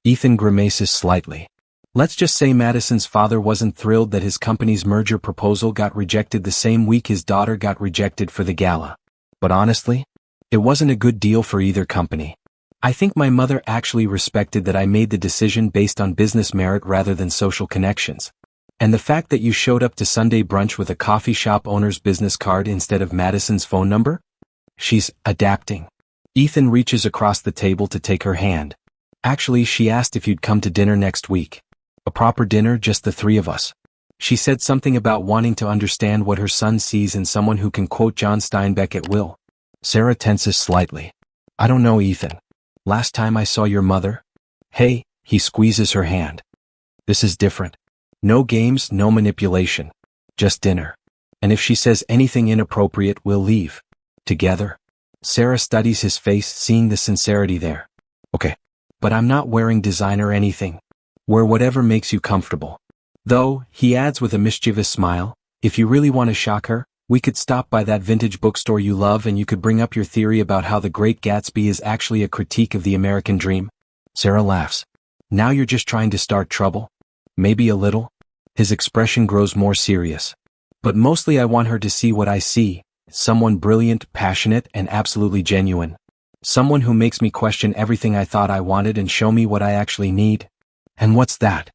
Ethan grimaces slightly. Let's just say Madison's father wasn't thrilled that his company's merger proposal got rejected the same week his daughter got rejected for the gala. But honestly, it wasn't a good deal for either company. I think my mother actually respected that I made the decision based on business merit rather than social connections. And the fact that you showed up to Sunday brunch with a coffee shop owner's business card instead of Madison's phone number? She's adapting. Ethan reaches across the table to take her hand. Actually, she asked if you'd come to dinner next week. A proper dinner, just the three of us. She said something about wanting to understand what her son sees in someone who can quote John Steinbeck at will. Sarah tenses slightly. I don't know, Ethan. Last time I saw your mother? Hey, he squeezes her hand. This is different. No games, no manipulation. Just dinner. And if she says anything inappropriate, we'll leave. Together. Sarah studies his face, seeing the sincerity there. Okay. But I'm not wearing designer anything. Wear whatever makes you comfortable. Though, he adds with a mischievous smile, if you really want to shock her, we could stop by that vintage bookstore you love and you could bring up your theory about how The Great Gatsby is actually a critique of the American dream. Sarah laughs. Now you're just trying to start trouble? Maybe a little? His expression grows more serious. But mostly I want her to see what I see, Someone brilliant, passionate, and absolutely genuine. Someone who makes me question everything I thought I wanted and show me what I actually need. And what's that?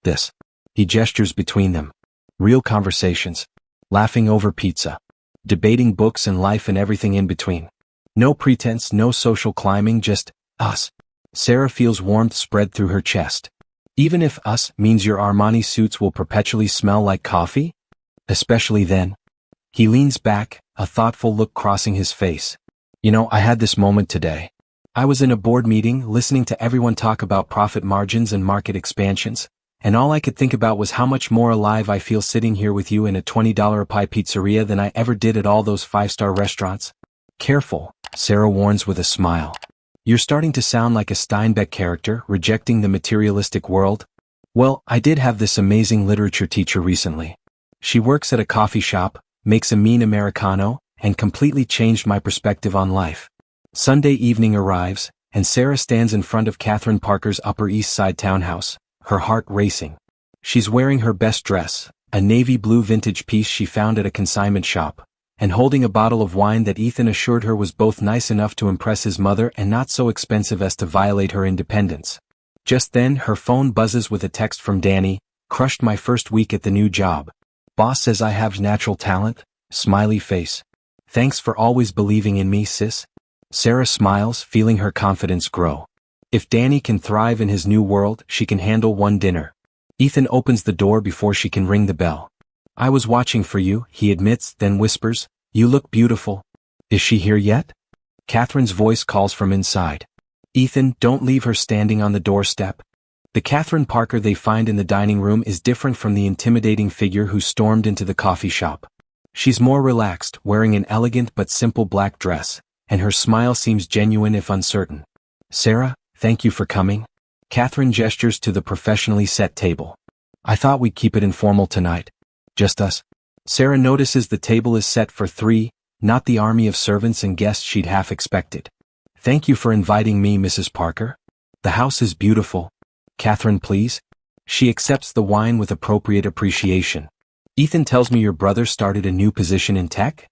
This. He gestures between them. Real conversations. Laughing over pizza. Debating books and life and everything in between. No pretense, no social climbing, just us. Sarah feels warmth spread through her chest. Even if us means your Armani suits will perpetually smell like coffee? Especially then. He leans back, a thoughtful look crossing his face. You know, I had this moment today. I was in a board meeting listening to everyone talk about profit margins and market expansions, and all I could think about was how much more alive I feel sitting here with you in a $20 a pie pizzeria than I ever did at all those five-star restaurants. Careful, Sarah warns with a smile. You're starting to sound like a Steinbeck character, rejecting the materialistic world. Well, I did have this amazing literature teacher recently. She works at a coffee shop, makes a mean Americano, and completely changed my perspective on life. Sunday evening arrives, and Sarah stands in front of Catherine Parker's Upper East Side townhouse, her heart racing. She's wearing her best dress, a navy blue vintage piece she found at a consignment shop, and holding a bottle of wine that Ethan assured her was both nice enough to impress his mother and not so expensive as to violate her independence. Just then, her phone buzzes with a text from Danny. Crushed my first week at the new job. Boss says I have natural talent. Smiley face. Thanks for always believing in me, sis. Sarah smiles, feeling her confidence grow. If Danny can thrive in his new world, she can handle one dinner. Ethan opens the door before she can ring the bell. I was watching for you, he admits, then whispers, you look beautiful. Is she here yet? Catherine's voice calls from inside. Ethan, don't leave her standing on the doorstep. The Catherine Parker they find in the dining room is different from the intimidating figure who stormed into the coffee shop. She's more relaxed, wearing an elegant but simple black dress, and her smile seems genuine if uncertain. Sarah, thank you for coming. Catherine gestures to the professionally set table. I thought we'd keep it informal tonight. Just us. Sarah notices the table is set for 3, not the army of servants and guests she'd half expected. Thank you for inviting me, Mrs. Parker. The house is beautiful. Catherine, please. She accepts the wine with appropriate appreciation. Ethan tells me your brother started a new position in tech?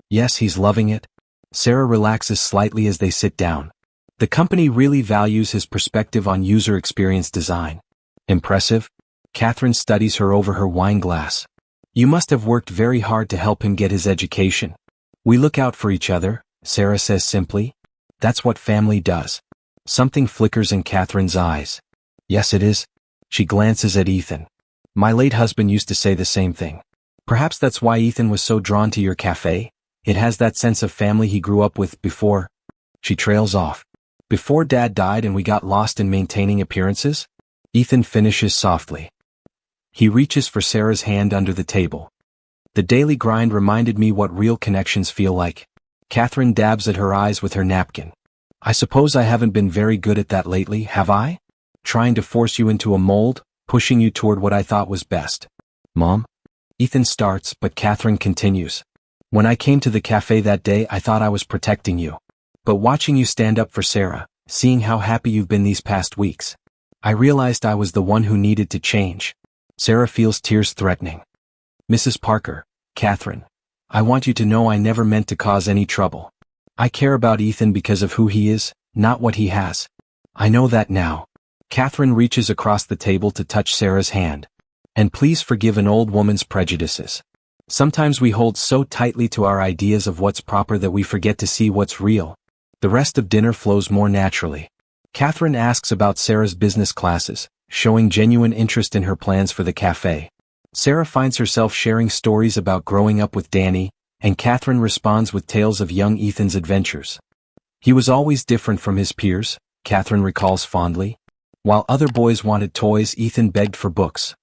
Yes, he's loving it. Sarah relaxes slightly as they sit down. The company really values his perspective on user experience design. Impressive. Catherine studies her over her wine glass. You must have worked very hard to help him get his education. We look out for each other, Sarah says simply. That's what family does. Something flickers in Catherine's eyes. Yes, it is. She glances at Ethan. My late husband used to say the same thing. Perhaps that's why Ethan was so drawn to your cafe. It has that sense of family he grew up with before. She trails off. Before Dad died and we got lost in maintaining appearances? Ethan finishes softly. He reaches for Sarah's hand under the table. The daily grind reminded me what real connections feel like. Catherine dabs at her eyes with her napkin. I suppose I haven't been very good at that lately, have I? Trying to force you into a mold, pushing you toward what I thought was best. Mom? Ethan starts, but Catherine continues. When I came to the cafe that day, I thought I was protecting you. But watching you stand up for Sarah, seeing how happy you've been these past weeks, I realized I was the one who needed to change. Sarah feels tears threatening. Mrs. Parker, Catherine, I want you to know I never meant to cause any trouble. I care about Ethan because of who he is, not what he has. I know that now. Catherine reaches across the table to touch Sarah's hand. And please forgive an old woman's prejudices. Sometimes we hold so tightly to our ideas of what's proper that we forget to see what's real. The rest of dinner flows more naturally. Catherine asks about Sarah's business classes, showing genuine interest in her plans for the cafe. Sarah finds herself sharing stories about growing up with Danny, and Catherine responds with tales of young Ethan's adventures. He was always different from his peers, Catherine recalls fondly. While other boys wanted toys, Ethan begged for books.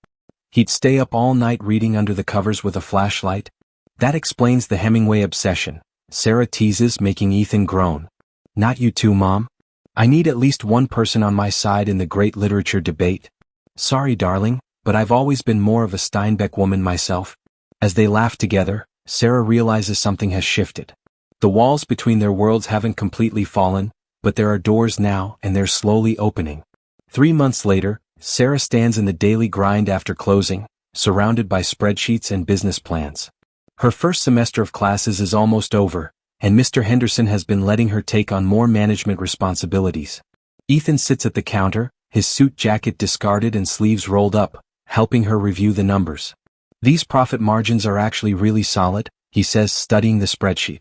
He'd stay up all night reading under the covers with a flashlight. That explains the Hemingway obsession, Sarah teases, making Ethan groan. Not you too, Mom. I need at least one person on my side in the great literature debate. Sorry, darling, but I've always been more of a Steinbeck woman myself. As they laugh together, Sarah realizes something has shifted. The walls between their worlds haven't completely fallen, but there are doors now, and they're slowly opening. 3 months later, Sarah stands in the daily grind after closing, surrounded by spreadsheets and business plans. Her first semester of classes is almost over, and Mr. Henderson has been letting her take on more management responsibilities. Ethan sits at the counter, his suit jacket discarded and sleeves rolled up, helping her review the numbers. These profit margins are actually really solid, he says, studying the spreadsheet.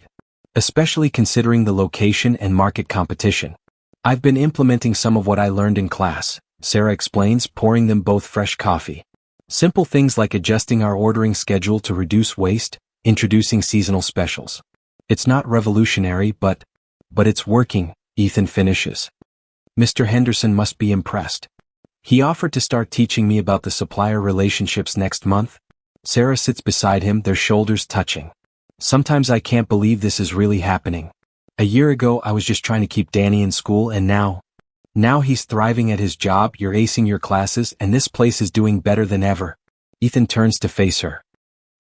Especially considering the location and market competition. I've been implementing some of what I learned in class, Sarah explains, pouring them both fresh coffee. Simple things like adjusting our ordering schedule to reduce waste, introducing seasonal specials. It's not revolutionary, but it's working, Ethan finishes. Mr. Henderson must be impressed. He offered to start teaching me about the supplier relationships next month. Sarah sits beside him, their shoulders touching. Sometimes I can't believe this is really happening. A year ago I was just trying to keep Danny in school, and now he's thriving at his job, you're acing your classes, and this place is doing better than ever. Ethan turns to face her.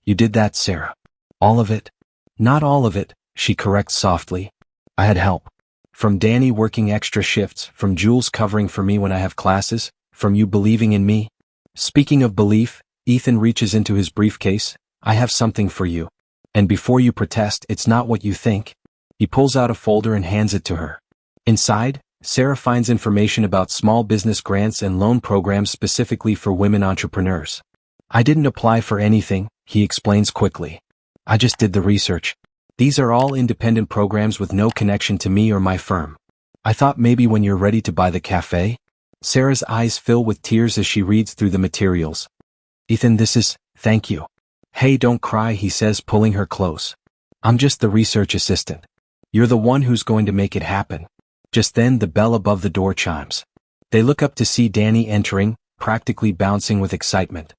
You did that, Sarah. All of it? Not all of it, she corrects softly. I had help. From Danny working extra shifts, from Jules covering for me when I have classes, from you believing in me. Speaking of belief, Ethan reaches into his briefcase. I have something for you. And before you protest, it's not what you think. He pulls out a folder and hands it to her. Inside, Sarah finds information about small business grants and loan programs specifically for women entrepreneurs. I didn't apply for anything, he explains quickly. I just did the research. These are all independent programs with no connection to me or my firm. I thought maybe when you're ready to buy the cafe. Sarah's eyes fill with tears as she reads through the materials. Ethan, thank you. Hey, don't cry, he says, pulling her close. I'm just the research assistant. You're the one who's going to make it happen. Just then the bell above the door chimes. They look up to see Danny entering, practically bouncing with excitement.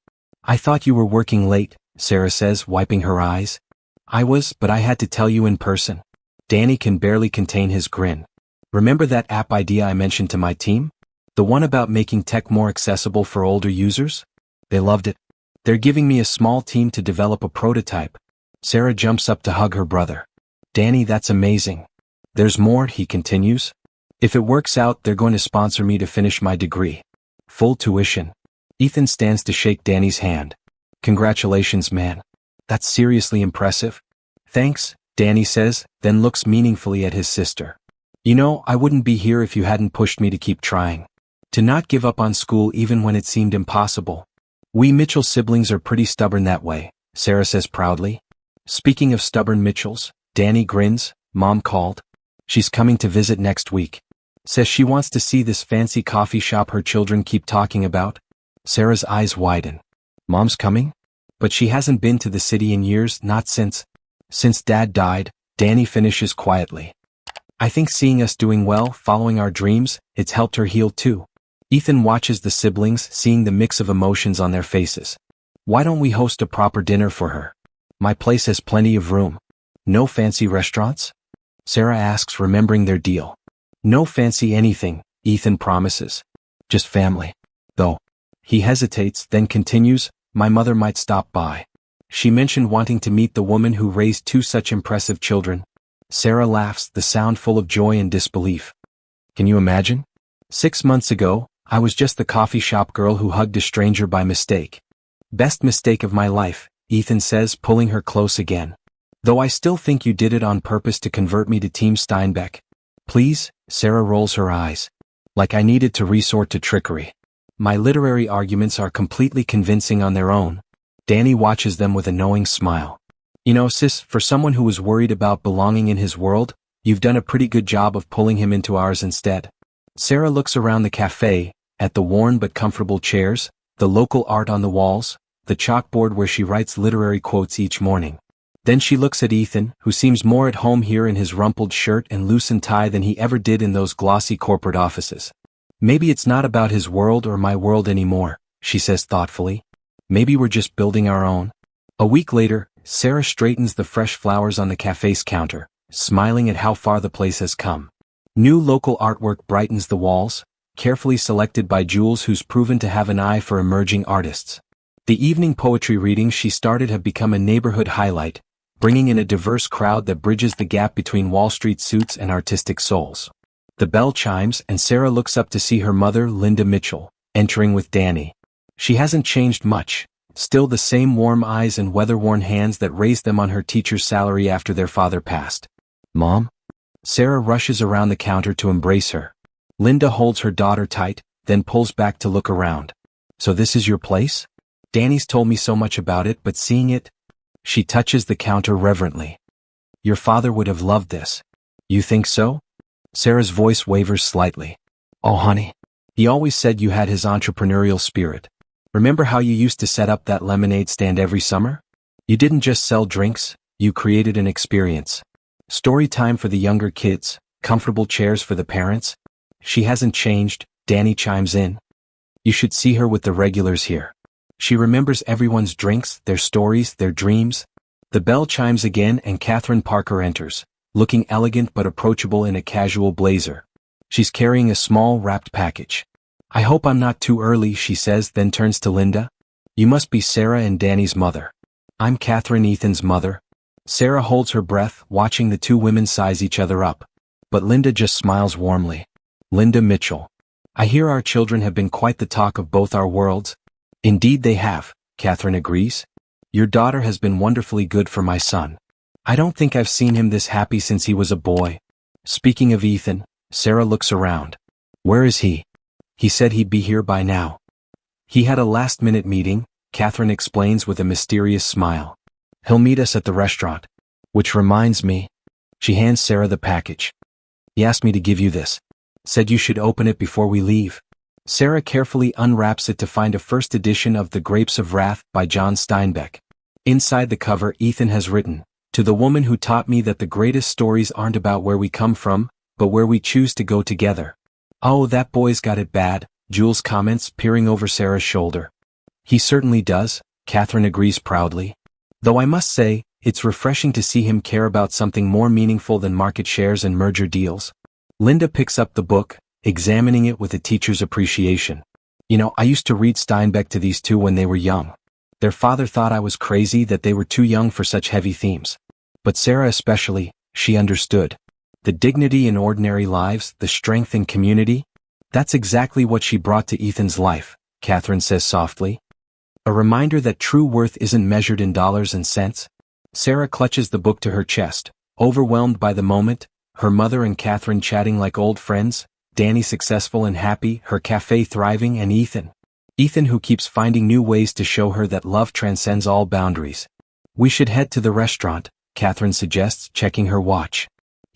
I thought you were working late, Sarah says, wiping her eyes. I was, but I had to tell you in person. Danny can barely contain his grin. Remember that app idea I mentioned to my team? The one about making tech more accessible for older users? They loved it. They're giving me a small team to develop a prototype. Sarah jumps up to hug her brother. Danny, that's amazing. There's more, he continues. If it works out, they're going to sponsor me to finish my degree. Full tuition. Ethan stands to shake Danny's hand. Congratulations, man. That's seriously impressive. Thanks, Danny says, then looks meaningfully at his sister. You know, I wouldn't be here if you hadn't pushed me to keep trying. To not give up on school even when it seemed impossible. We Mitchell siblings are pretty stubborn that way, Sarah says proudly. Speaking of stubborn Mitchells, Danny grins. Mom called. She's coming to visit next week. Says she wants to see this fancy coffee shop her children keep talking about. Sarah's eyes widen. Mom's coming? But she hasn't been to the city in years, not since Dad died, Danny finishes quietly. I think seeing us doing well, following our dreams, it's helped her heal too. Ethan watches the siblings, seeing the mix of emotions on their faces. Why don't we host a proper dinner for her? My place has plenty of room. No fancy restaurants? Sarah asks, remembering their deal. No fancy anything, Ethan promises. Just family. Though. He hesitates, then continues, my mother might stop by. She mentioned wanting to meet the woman who raised two such impressive children. Sarah laughs, the sound full of joy and disbelief. Can you imagine? 6 months ago, I was just the coffee shop girl who hugged a stranger by mistake. Best mistake of my life, Ethan says, pulling her close again. Though I still think you did it on purpose to convert me to Team Steinbeck. Please, Sarah rolls her eyes. Like I needed to resort to trickery. My literary arguments are completely convincing on their own. Danny watches them with a knowing smile. You know, sis, for someone who was worried about belonging in his world, you've done a pretty good job of pulling him into ours instead. Sarah looks around the cafe, at the worn but comfortable chairs, the local art on the walls, the chalkboard where she writes literary quotes each morning. Then she looks at Ethan, who seems more at home here in his rumpled shirt and loosened tie than he ever did in those glossy corporate offices. Maybe it's not about his world or my world anymore, she says thoughtfully. Maybe we're just building our own. A week later, Sarah straightens the fresh flowers on the cafe's counter, smiling at how far the place has come. New local artwork brightens the walls, carefully selected by Jules, who's proven to have an eye for emerging artists. The evening poetry readings she started have become a neighborhood highlight, bringing in a diverse crowd that bridges the gap between Wall Street suits and artistic souls. The bell chimes and Sarah looks up to see her mother, Linda Mitchell, entering with Danny. She hasn't changed much. Still the same warm eyes and weather-worn hands that raised them on her teacher's salary after their father passed. Mom? Sarah rushes around the counter to embrace her. Linda holds her daughter tight, then pulls back to look around. So this is your place? Danny's told me so much about it, but seeing it... She touches the counter reverently. Your father would have loved this. You think so? Sarah's voice wavers slightly. Oh honey. He always said you had his entrepreneurial spirit. Remember how you used to set up that lemonade stand every summer? You didn't just sell drinks, you created an experience. Story time for the younger kids, comfortable chairs for the parents. She hasn't changed, Danny chimes in. You should see her with the regulars here. She remembers everyone's drinks, their stories, their dreams. The bell chimes again and Catherine Parker enters, looking elegant but approachable in a casual blazer. She's carrying a small wrapped package. I hope I'm not too early, she says, then turns to Linda. You must be Sarah and Danny's mother. I'm Catherine, Ethan's mother. Sarah holds her breath, watching the two women size each other up. But Linda just smiles warmly. Linda Mitchell. I hear our children have been quite the talk of both our worlds. Indeed they have, Catherine agrees. Your daughter has been wonderfully good for my son. I don't think I've seen him this happy since he was a boy. Speaking of Ethan, Sarah looks around. Where is he? He said he'd be here by now. He had a last-minute meeting, Catherine explains with a mysterious smile. He'll meet us at the restaurant. Which reminds me. She hands Sarah the package. He asked me to give you this. Said you should open it before we leave. Sarah carefully unwraps it to find a first edition of The Grapes of Wrath by John Steinbeck. Inside the cover, Ethan has written, To the woman who taught me that the greatest stories aren't about where we come from, but where we choose to go together. Oh, that boy's got it bad, Jules comments, peering over Sarah's shoulder. He certainly does, Catherine agrees proudly. Though I must say, it's refreshing to see him care about something more meaningful than market shares and merger deals. Linda picks up the book, examining it with a teacher's appreciation. You know, I used to read Steinbeck to these two when they were young. Their father thought I was crazy that they were too young for such heavy themes. But Sarah especially, she understood. The dignity in ordinary lives, the strength in community. That's exactly what she brought to Ethan's life, Catherine says softly. A reminder that true worth isn't measured in dollars and cents. Sarah clutches the book to her chest, overwhelmed by the moment, her mother and Catherine chatting like old friends, Danny successful and happy, her cafe thriving, and Ethan. Ethan who keeps finding new ways to show her that love transcends all boundaries. We should head to the restaurant, Catherine suggests, checking her watch.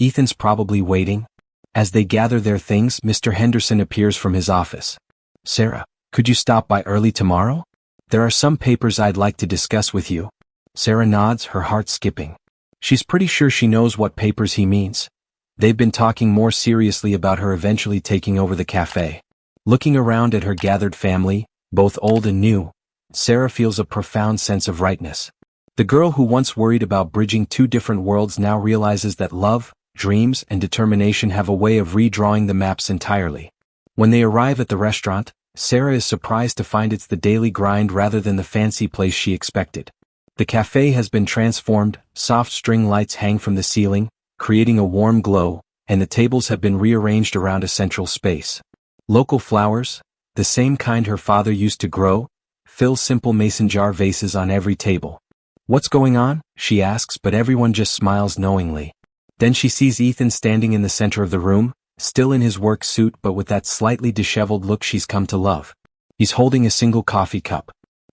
Ethan's probably waiting. As they gather their things, Mr. Henderson appears from his office. Sarah, could you stop by early tomorrow? There are some papers I'd like to discuss with you. Sarah nods, her heart skipping. She's pretty sure she knows what papers he means. They've been talking more seriously about her eventually taking over the cafe. Looking around at her gathered family, both old and new, Sarah feels a profound sense of rightness. The girl who once worried about bridging two different worlds now realizes that love, dreams, and determination have a way of redrawing the maps entirely. When they arrive at the restaurant, Sarah is surprised to find it's the daily grind rather than the fancy place she expected. The cafe has been transformed, soft string lights hang from the ceiling, creating a warm glow, and the tables have been rearranged around a central space. Local flowers, the same kind her father used to grow, fill simple mason jar vases on every table. What's going on? She asks, but everyone just smiles knowingly. Then she sees Ethan standing in the center of the room, still in his work suit but with that slightly disheveled look she's come to love. He's holding a single coffee cup.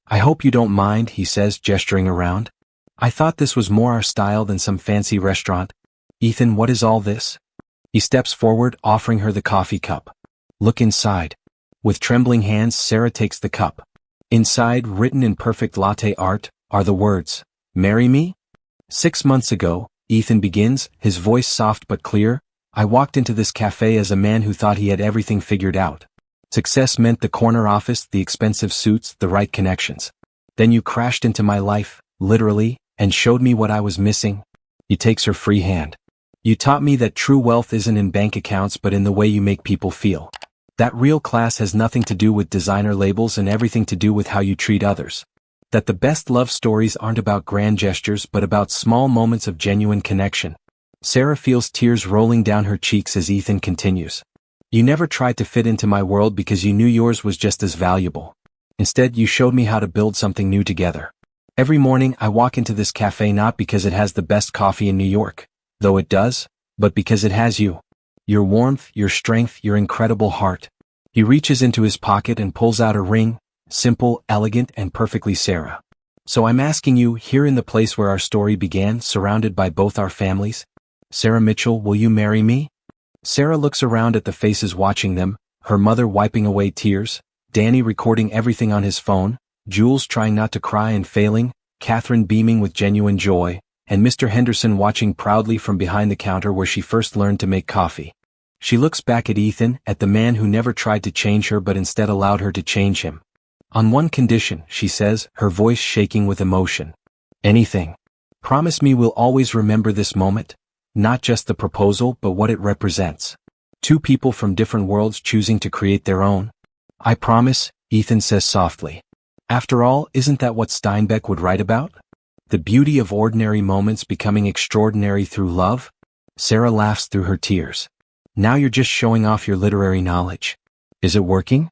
I hope you don't mind, he says, gesturing around. I thought this was more our style than some fancy restaurant. Ethan, what is all this? He steps forward, offering her the coffee cup. Look inside. With trembling hands, Sarah takes the cup. Inside, written in perfect latte art, are the words, "Marry me?" 6 months ago, Ethan begins, his voice soft but clear, I walked into this cafe as a man who thought he had everything figured out. Success meant the corner office, the expensive suits, the right connections. Then you crashed into my life, literally, and showed me what I was missing. He takes her free hand. You taught me that true wealth isn't in bank accounts but in the way you make people feel. That real class has nothing to do with designer labels and everything to do with how you treat others. That the best love stories aren't about grand gestures but about small moments of genuine connection. Sarah feels tears rolling down her cheeks as Ethan continues. You never tried to fit into my world because you knew yours was just as valuable. Instead, you showed me how to build something new together. Every morning, I walk into this cafe not because it has the best coffee in New York, though it does, but because it has you. Your warmth, your strength, your incredible heart. He reaches into his pocket and pulls out a ring, simple, elegant, and perfectly Sarah. So I'm asking you, here in the place where our story began, surrounded by both our families, Sarah Mitchell, will you marry me? Sarah looks around at the faces watching them, her mother wiping away tears, Danny recording everything on his phone, Jules trying not to cry and failing, Catherine beaming with genuine joy, and Mr. Henderson watching proudly from behind the counter where she first learned to make coffee. She looks back at Ethan, at the man who never tried to change her but instead allowed her to change him. On one condition, she says, her voice shaking with emotion. Anything. Promise me we'll always remember this moment, not just the proposal but what it represents. Two people from different worlds choosing to create their own. I promise, Ethan says softly. After all, isn't that what Steinbeck would write about? The beauty of ordinary moments becoming extraordinary through love? Sarah laughs through her tears. Now you're just showing off your literary knowledge. Is it working?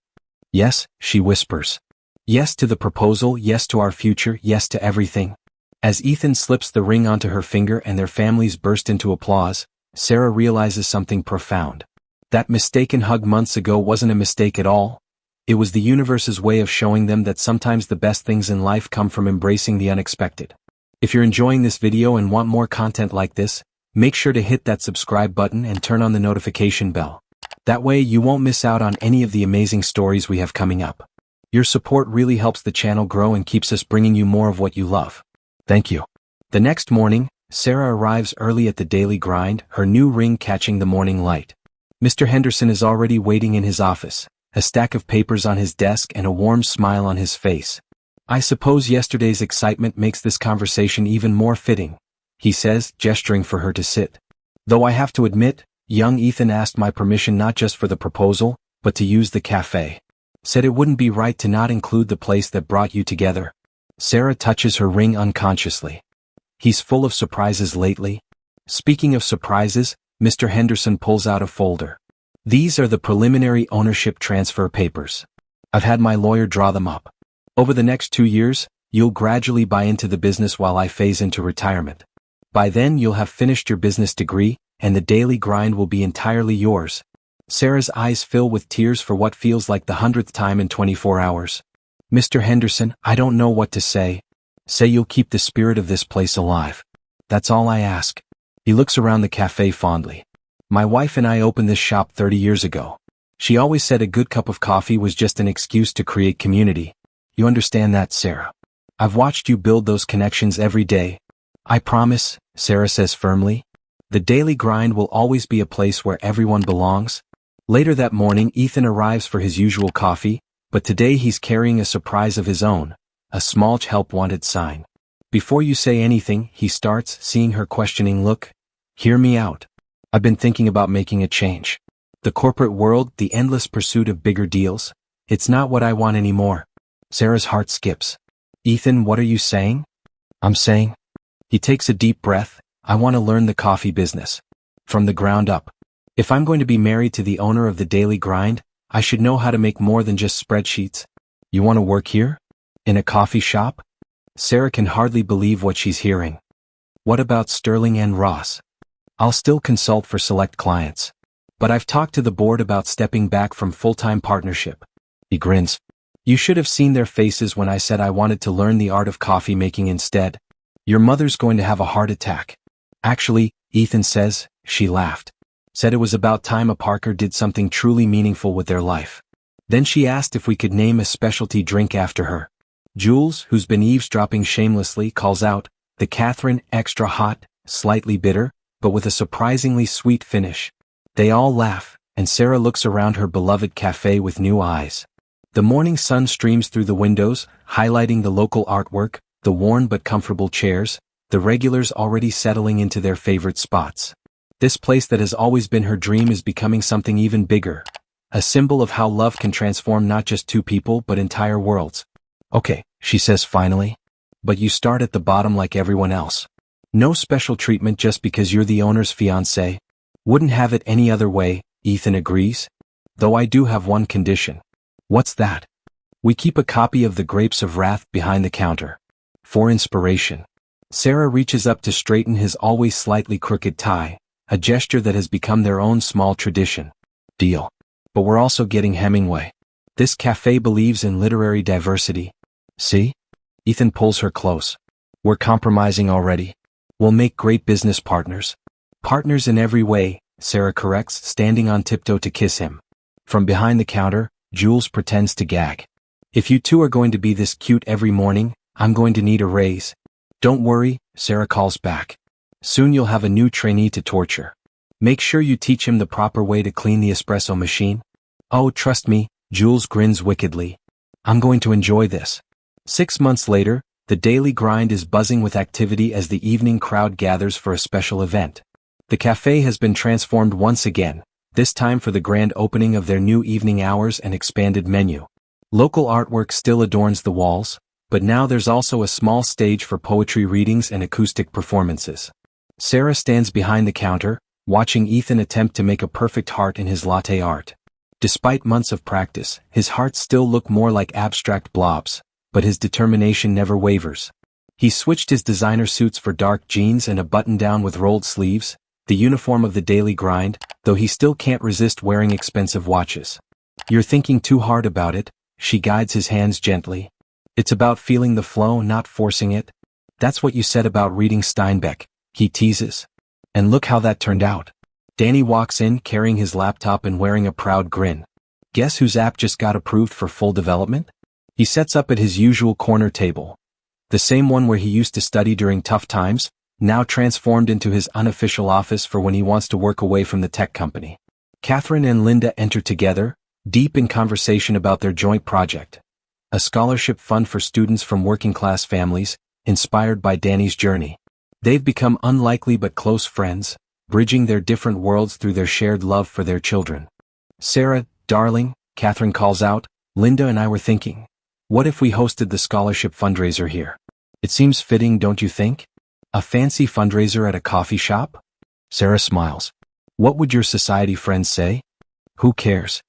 Yes, she whispers. Yes to the proposal, yes to our future, yes to everything. As Ethan slips the ring onto her finger and their families burst into applause, Sarah realizes something profound. That mistaken hug months ago wasn't a mistake at all. It was the universe's way of showing them that sometimes the best things in life come from embracing the unexpected. If you're enjoying this video and want more content like this, make sure to hit that subscribe button and turn on the notification bell. That way you won't miss out on any of the amazing stories we have coming up. Your support really helps the channel grow and keeps us bringing you more of what you love. Thank you. The next morning, Sarah arrives early at the daily grind, her new ring catching the morning light. Mr. Henderson is already waiting in his office, a stack of papers on his desk and a warm smile on his face. I suppose yesterday's excitement makes this conversation even more fitting, he says, gesturing for her to sit. Though I have to admit, young Ethan asked my permission not just for the proposal, but to use the cafe. Said it wouldn't be right to not include the place that brought you together. Sarah touches her ring unconsciously. He's full of surprises lately. Speaking of surprises, Mr. Henderson pulls out a folder. These are the preliminary ownership transfer papers. I've had my lawyer draw them up. Over the next 2 years, you'll gradually buy into the business while I phase into retirement. By then you'll have finished your business degree, and the daily grind will be entirely yours. Sarah's eyes fill with tears for what feels like the 100th time in 24 hours. Mr. Henderson, I don't know what to say. Say you'll keep the spirit of this place alive. That's all I ask. He looks around the cafe fondly. My wife and I opened this shop 30 years ago. She always said a good cup of coffee was just an excuse to create community. You understand that, Sarah? I've watched you build those connections every day. I promise, Sarah says firmly. The daily grind will always be a place where everyone belongs. Later that morning, Ethan arrives for his usual coffee, but today he's carrying a surprise of his own, a small help wanted sign. Before you say anything, he starts, seeing her questioning look. Hear me out. I've been thinking about making a change. The corporate world, the endless pursuit of bigger deals, it's not what I want anymore. Sarah's heart skips. Ethan, what are you saying? I'm saying. He takes a deep breath. I want to learn the coffee business. From the ground up. If I'm going to be married to the owner of the daily grind, I should know how to make more than just spreadsheets. You want to work here? In a coffee shop? Sarah can hardly believe what she's hearing. What about Sterling and Ross? I'll still consult for select clients. But I've talked to the board about stepping back from full-time partnership. He grins. You should have seen their faces when I said I wanted to learn the art of coffee making instead. Your mother's going to have a heart attack. Actually, Ethan says, she laughed. Said it was about time a Parker did something truly meaningful with their life. Then she asked if we could name a specialty drink after her. Jules, who's been eavesdropping shamelessly, calls out, the Catherine, extra hot, slightly bitter, but with a surprisingly sweet finish. They all laugh, and Sarah looks around her beloved cafe with new eyes. The morning sun streams through the windows, highlighting the local artwork, the worn but comfortable chairs, the regulars already settling into their favorite spots. This place that has always been her dream is becoming something even bigger. A symbol of how love can transform not just two people but entire worlds. Okay, she says finally. But you start at the bottom like everyone else. No special treatment just because you're the owner's fiancé. Wouldn't have it any other way, Ethan agrees. Though I do have one condition. What's that? We keep a copy of The Grapes of Wrath behind the counter. For inspiration. Sarah reaches up to straighten his always slightly crooked tie, a gesture that has become their own small tradition. Deal. But we're also getting Hemingway. This cafe believes in literary diversity. See? Ethan pulls her close. We're compromising already. We'll make great business partners. Partners in every way, Sarah corrects, standing on tiptoe to kiss him. From behind the counter, Jules pretends to gag. If you two are going to be this cute every morning, I'm going to need a raise. Don't worry, Sarah calls back. Soon you'll have a new trainee to torture. Make sure you teach him the proper way to clean the espresso machine. Oh, trust me, Jules grins wickedly. I'm going to enjoy this. 6 months later, the daily grind is buzzing with activity as the evening crowd gathers for a special event. The cafe has been transformed once again, this time for the grand opening of their new evening hours and expanded menu. Local artwork still adorns the walls, but now there's also a small stage for poetry readings and acoustic performances. Sarah stands behind the counter, watching Ethan attempt to make a perfect heart in his latte art. Despite months of practice, his hearts still look more like abstract blobs, but his determination never wavers. He switched his designer suits for dark jeans and a button-down with rolled sleeves, the uniform of the daily grind, though he still can't resist wearing expensive watches. You're thinking too hard about it, she guides his hands gently. It's about feeling the flow, not forcing it. That's what you said about reading Steinbeck, he teases. And look how that turned out. Danny walks in carrying his laptop and wearing a proud grin. Guess whose app just got approved for full development? He sets up at his usual corner table. The same one where he used to study during tough times, now transformed into his unofficial office for when he wants to work away from the tech company. Catherine and Linda enter together, deep in conversation about their joint project. A scholarship fund for students from working-class families, inspired by Danny's journey. They've become unlikely but close friends, bridging their different worlds through their shared love for their children. Sarah, darling, Catherine calls out, Linda and I were thinking. What if we hosted the scholarship fundraiser here? It seems fitting, don't you think? A fancy fundraiser at a coffee shop? Sarah smiles. What would your society friends say? Who cares?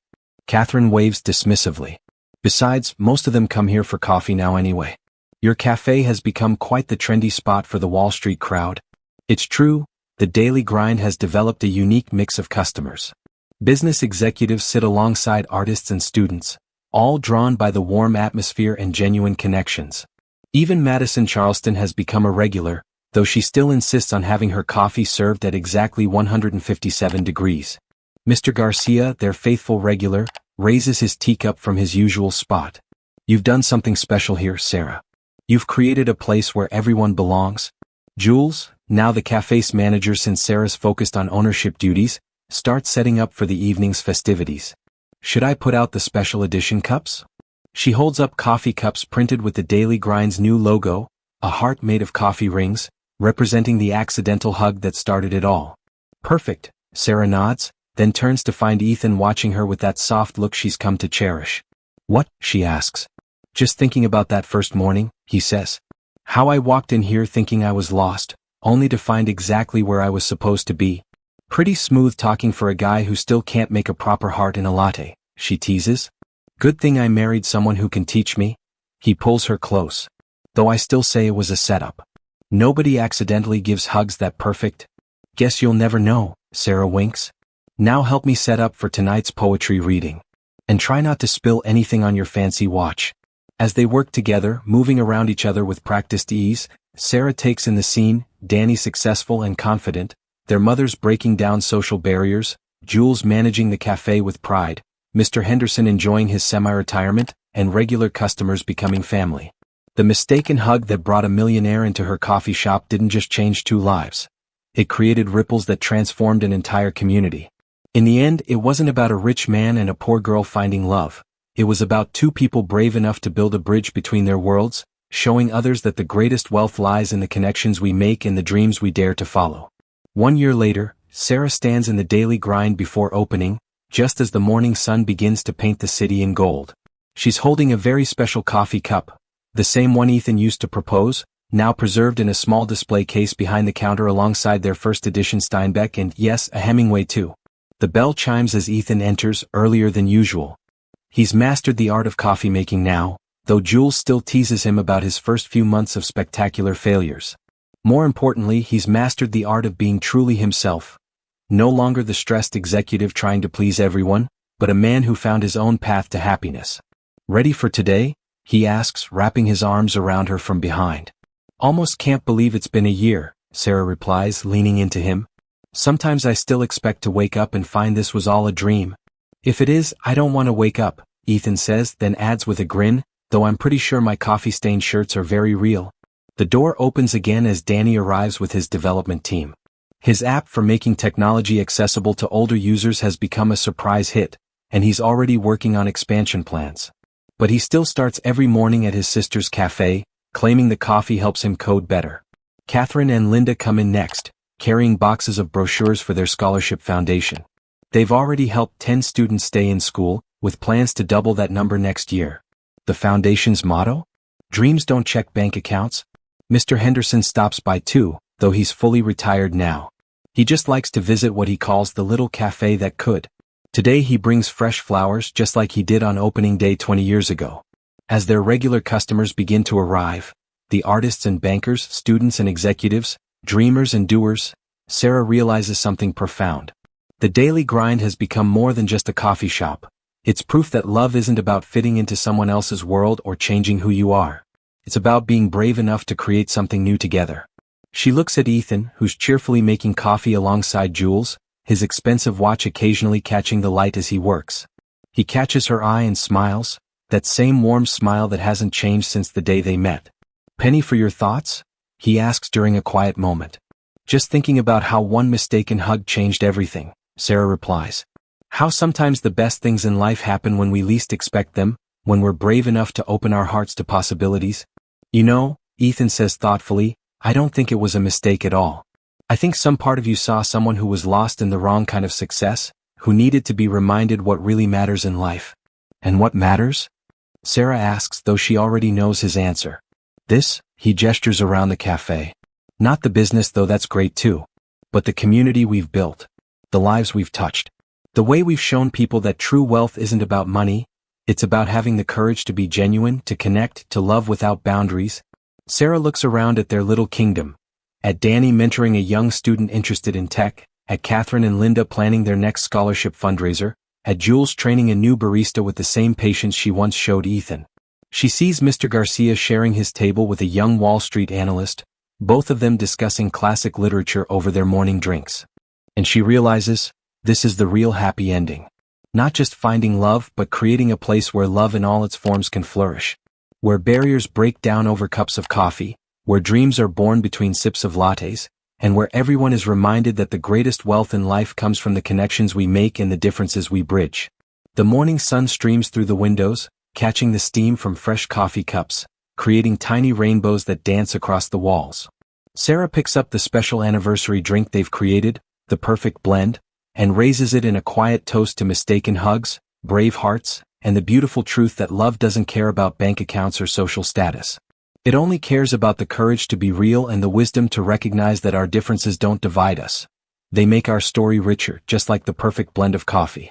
Catherine waves dismissively. Besides, most of them come here for coffee now anyway. Your cafe has become quite the trendy spot for the Wall Street crowd. It's true, the daily grind has developed a unique mix of customers. Business executives sit alongside artists and students, all drawn by the warm atmosphere and genuine connections. Even Madison Charleston has become a regular, though she still insists on having her coffee served at exactly 157 degrees. Mr. Garcia, their faithful regular, raises his teacup from his usual spot. You've done something special here, Sarah. You've created a place where everyone belongs. Jules, now the cafe's manager since Sarah's focused on ownership duties, starts setting up for the evening's festivities. Should I put out the special edition cups? She holds up coffee cups printed with the Daily Grind's new logo, a heart made of coffee rings, representing the accidental hug that started it all. Perfect, Sarah nods, then turns to find Ethan watching her with that soft look she's come to cherish. What? She asks. Just thinking about that first morning, he says. How I walked in here thinking I was lost, only to find exactly where I was supposed to be. Pretty smooth talking for a guy who still can't make a proper heart in a latte, she teases. Good thing I married someone who can teach me. He pulls her close. Though I still say it was a setup. Nobody accidentally gives hugs that perfect. Guess you'll never know, Sarah winks. Now help me set up for tonight's poetry reading. And try not to spill anything on your fancy watch. As they work together, moving around each other with practiced ease, Sarah takes in the scene, Danny successful and confident, their mothers breaking down social barriers, Jules managing the cafe with pride, Mr. Henderson enjoying his semi-retirement, and regular customers becoming family. The mistaken hug that brought a millionaire into her coffee shop didn't just change two lives. It created ripples that transformed an entire community. In the end, it wasn't about a rich man and a poor girl finding love. It was about two people brave enough to build a bridge between their worlds, showing others that the greatest wealth lies in the connections we make and the dreams we dare to follow. 1 year later, Sarah stands in the daily grind before opening, just as the morning sun begins to paint the city in gold. She's holding a very special coffee cup, the same one Ethan used to propose, now preserved in a small display case behind the counter alongside their first edition Steinbeck and, yes, a Hemingway too. The bell chimes as Ethan enters, earlier than usual. He's mastered the art of coffee making now, though Jules still teases him about his first few months of spectacular failures. More importantly, he's mastered the art of being truly himself. No longer the stressed executive trying to please everyone, but a man who found his own path to happiness. Ready for today? He asks, wrapping his arms around her from behind. Almost can't believe it's been a year, Sarah replies, leaning into him. Sometimes I still expect to wake up and find this was all a dream. If it is, I don't want to wake up, Ethan says, then adds with a grin, though I'm pretty sure my coffee-stained shirts are very real. The door opens again as Danny arrives with his development team. His app for making technology accessible to older users has become a surprise hit, and he's already working on expansion plans. But he still starts every morning at his sister's cafe, claiming the coffee helps him code better. Catherine and Linda come in next, carrying boxes of brochures for their scholarship foundation. They've already helped 10 students stay in school, with plans to double that number next year. The foundation's motto? Dreams don't check bank accounts. Mr. Henderson stops by too, though he's fully retired now. He just likes to visit what he calls the little cafe that could. Today he brings fresh flowers just like he did on opening day 20 years ago. As their regular customers begin to arrive, the artists and bankers, students and executives, dreamers and doers, Sarah realizes something profound. The daily grind has become more than just a coffee shop. It's proof that love isn't about fitting into someone else's world or changing who you are. It's about being brave enough to create something new together. She looks at Ethan, who's cheerfully making coffee alongside Jules, his expensive watch occasionally catching the light as he works. He catches her eye and smiles, that same warm smile that hasn't changed since the day they met. "Penny for your thoughts?" he asks during a quiet moment. "Just thinking about how one mistaken hug changed everything," Sarah replies. "How sometimes the best things in life happen when we least expect them, when we're brave enough to open our hearts to possibilities." "You know," Ethan says thoughtfully, "I don't think it was a mistake at all. I think some part of you saw someone who was lost in the wrong kind of success, who needed to be reminded what really matters in life." "And what matters?" Sarah asks, though she already knows his answer. "This," he gestures around the cafe. "Not the business, though that's great too. But the community we've built. The lives we've touched. The way we've shown people that true wealth isn't about money, it's about having the courage to be genuine, to connect, to love without boundaries." Sarah looks around at their little kingdom. At Danny mentoring a young student interested in tech, at Catherine and Linda planning their next scholarship fundraiser, at Jules training a new barista with the same patience she once showed Ethan. She sees Mr. Garcia sharing his table with a young Wall Street analyst, both of them discussing classic literature over their morning drinks. And she realizes, this is the real happy ending. Not just finding love, but creating a place where love in all its forms can flourish. Where barriers break down over cups of coffee, where dreams are born between sips of lattes, and where everyone is reminded that the greatest wealth in life comes from the connections we make and the differences we bridge. The morning sun streams through the windows, catching the steam from fresh coffee cups, creating tiny rainbows that dance across the walls. Sarah picks up the special anniversary drink they've created, the perfect blend, and raises it in a quiet toast to mistaken hugs, brave hearts, and the beautiful truth that love doesn't care about bank accounts or social status. It only cares about the courage to be real and the wisdom to recognize that our differences don't divide us. They make our story richer, just like the perfect blend of coffee.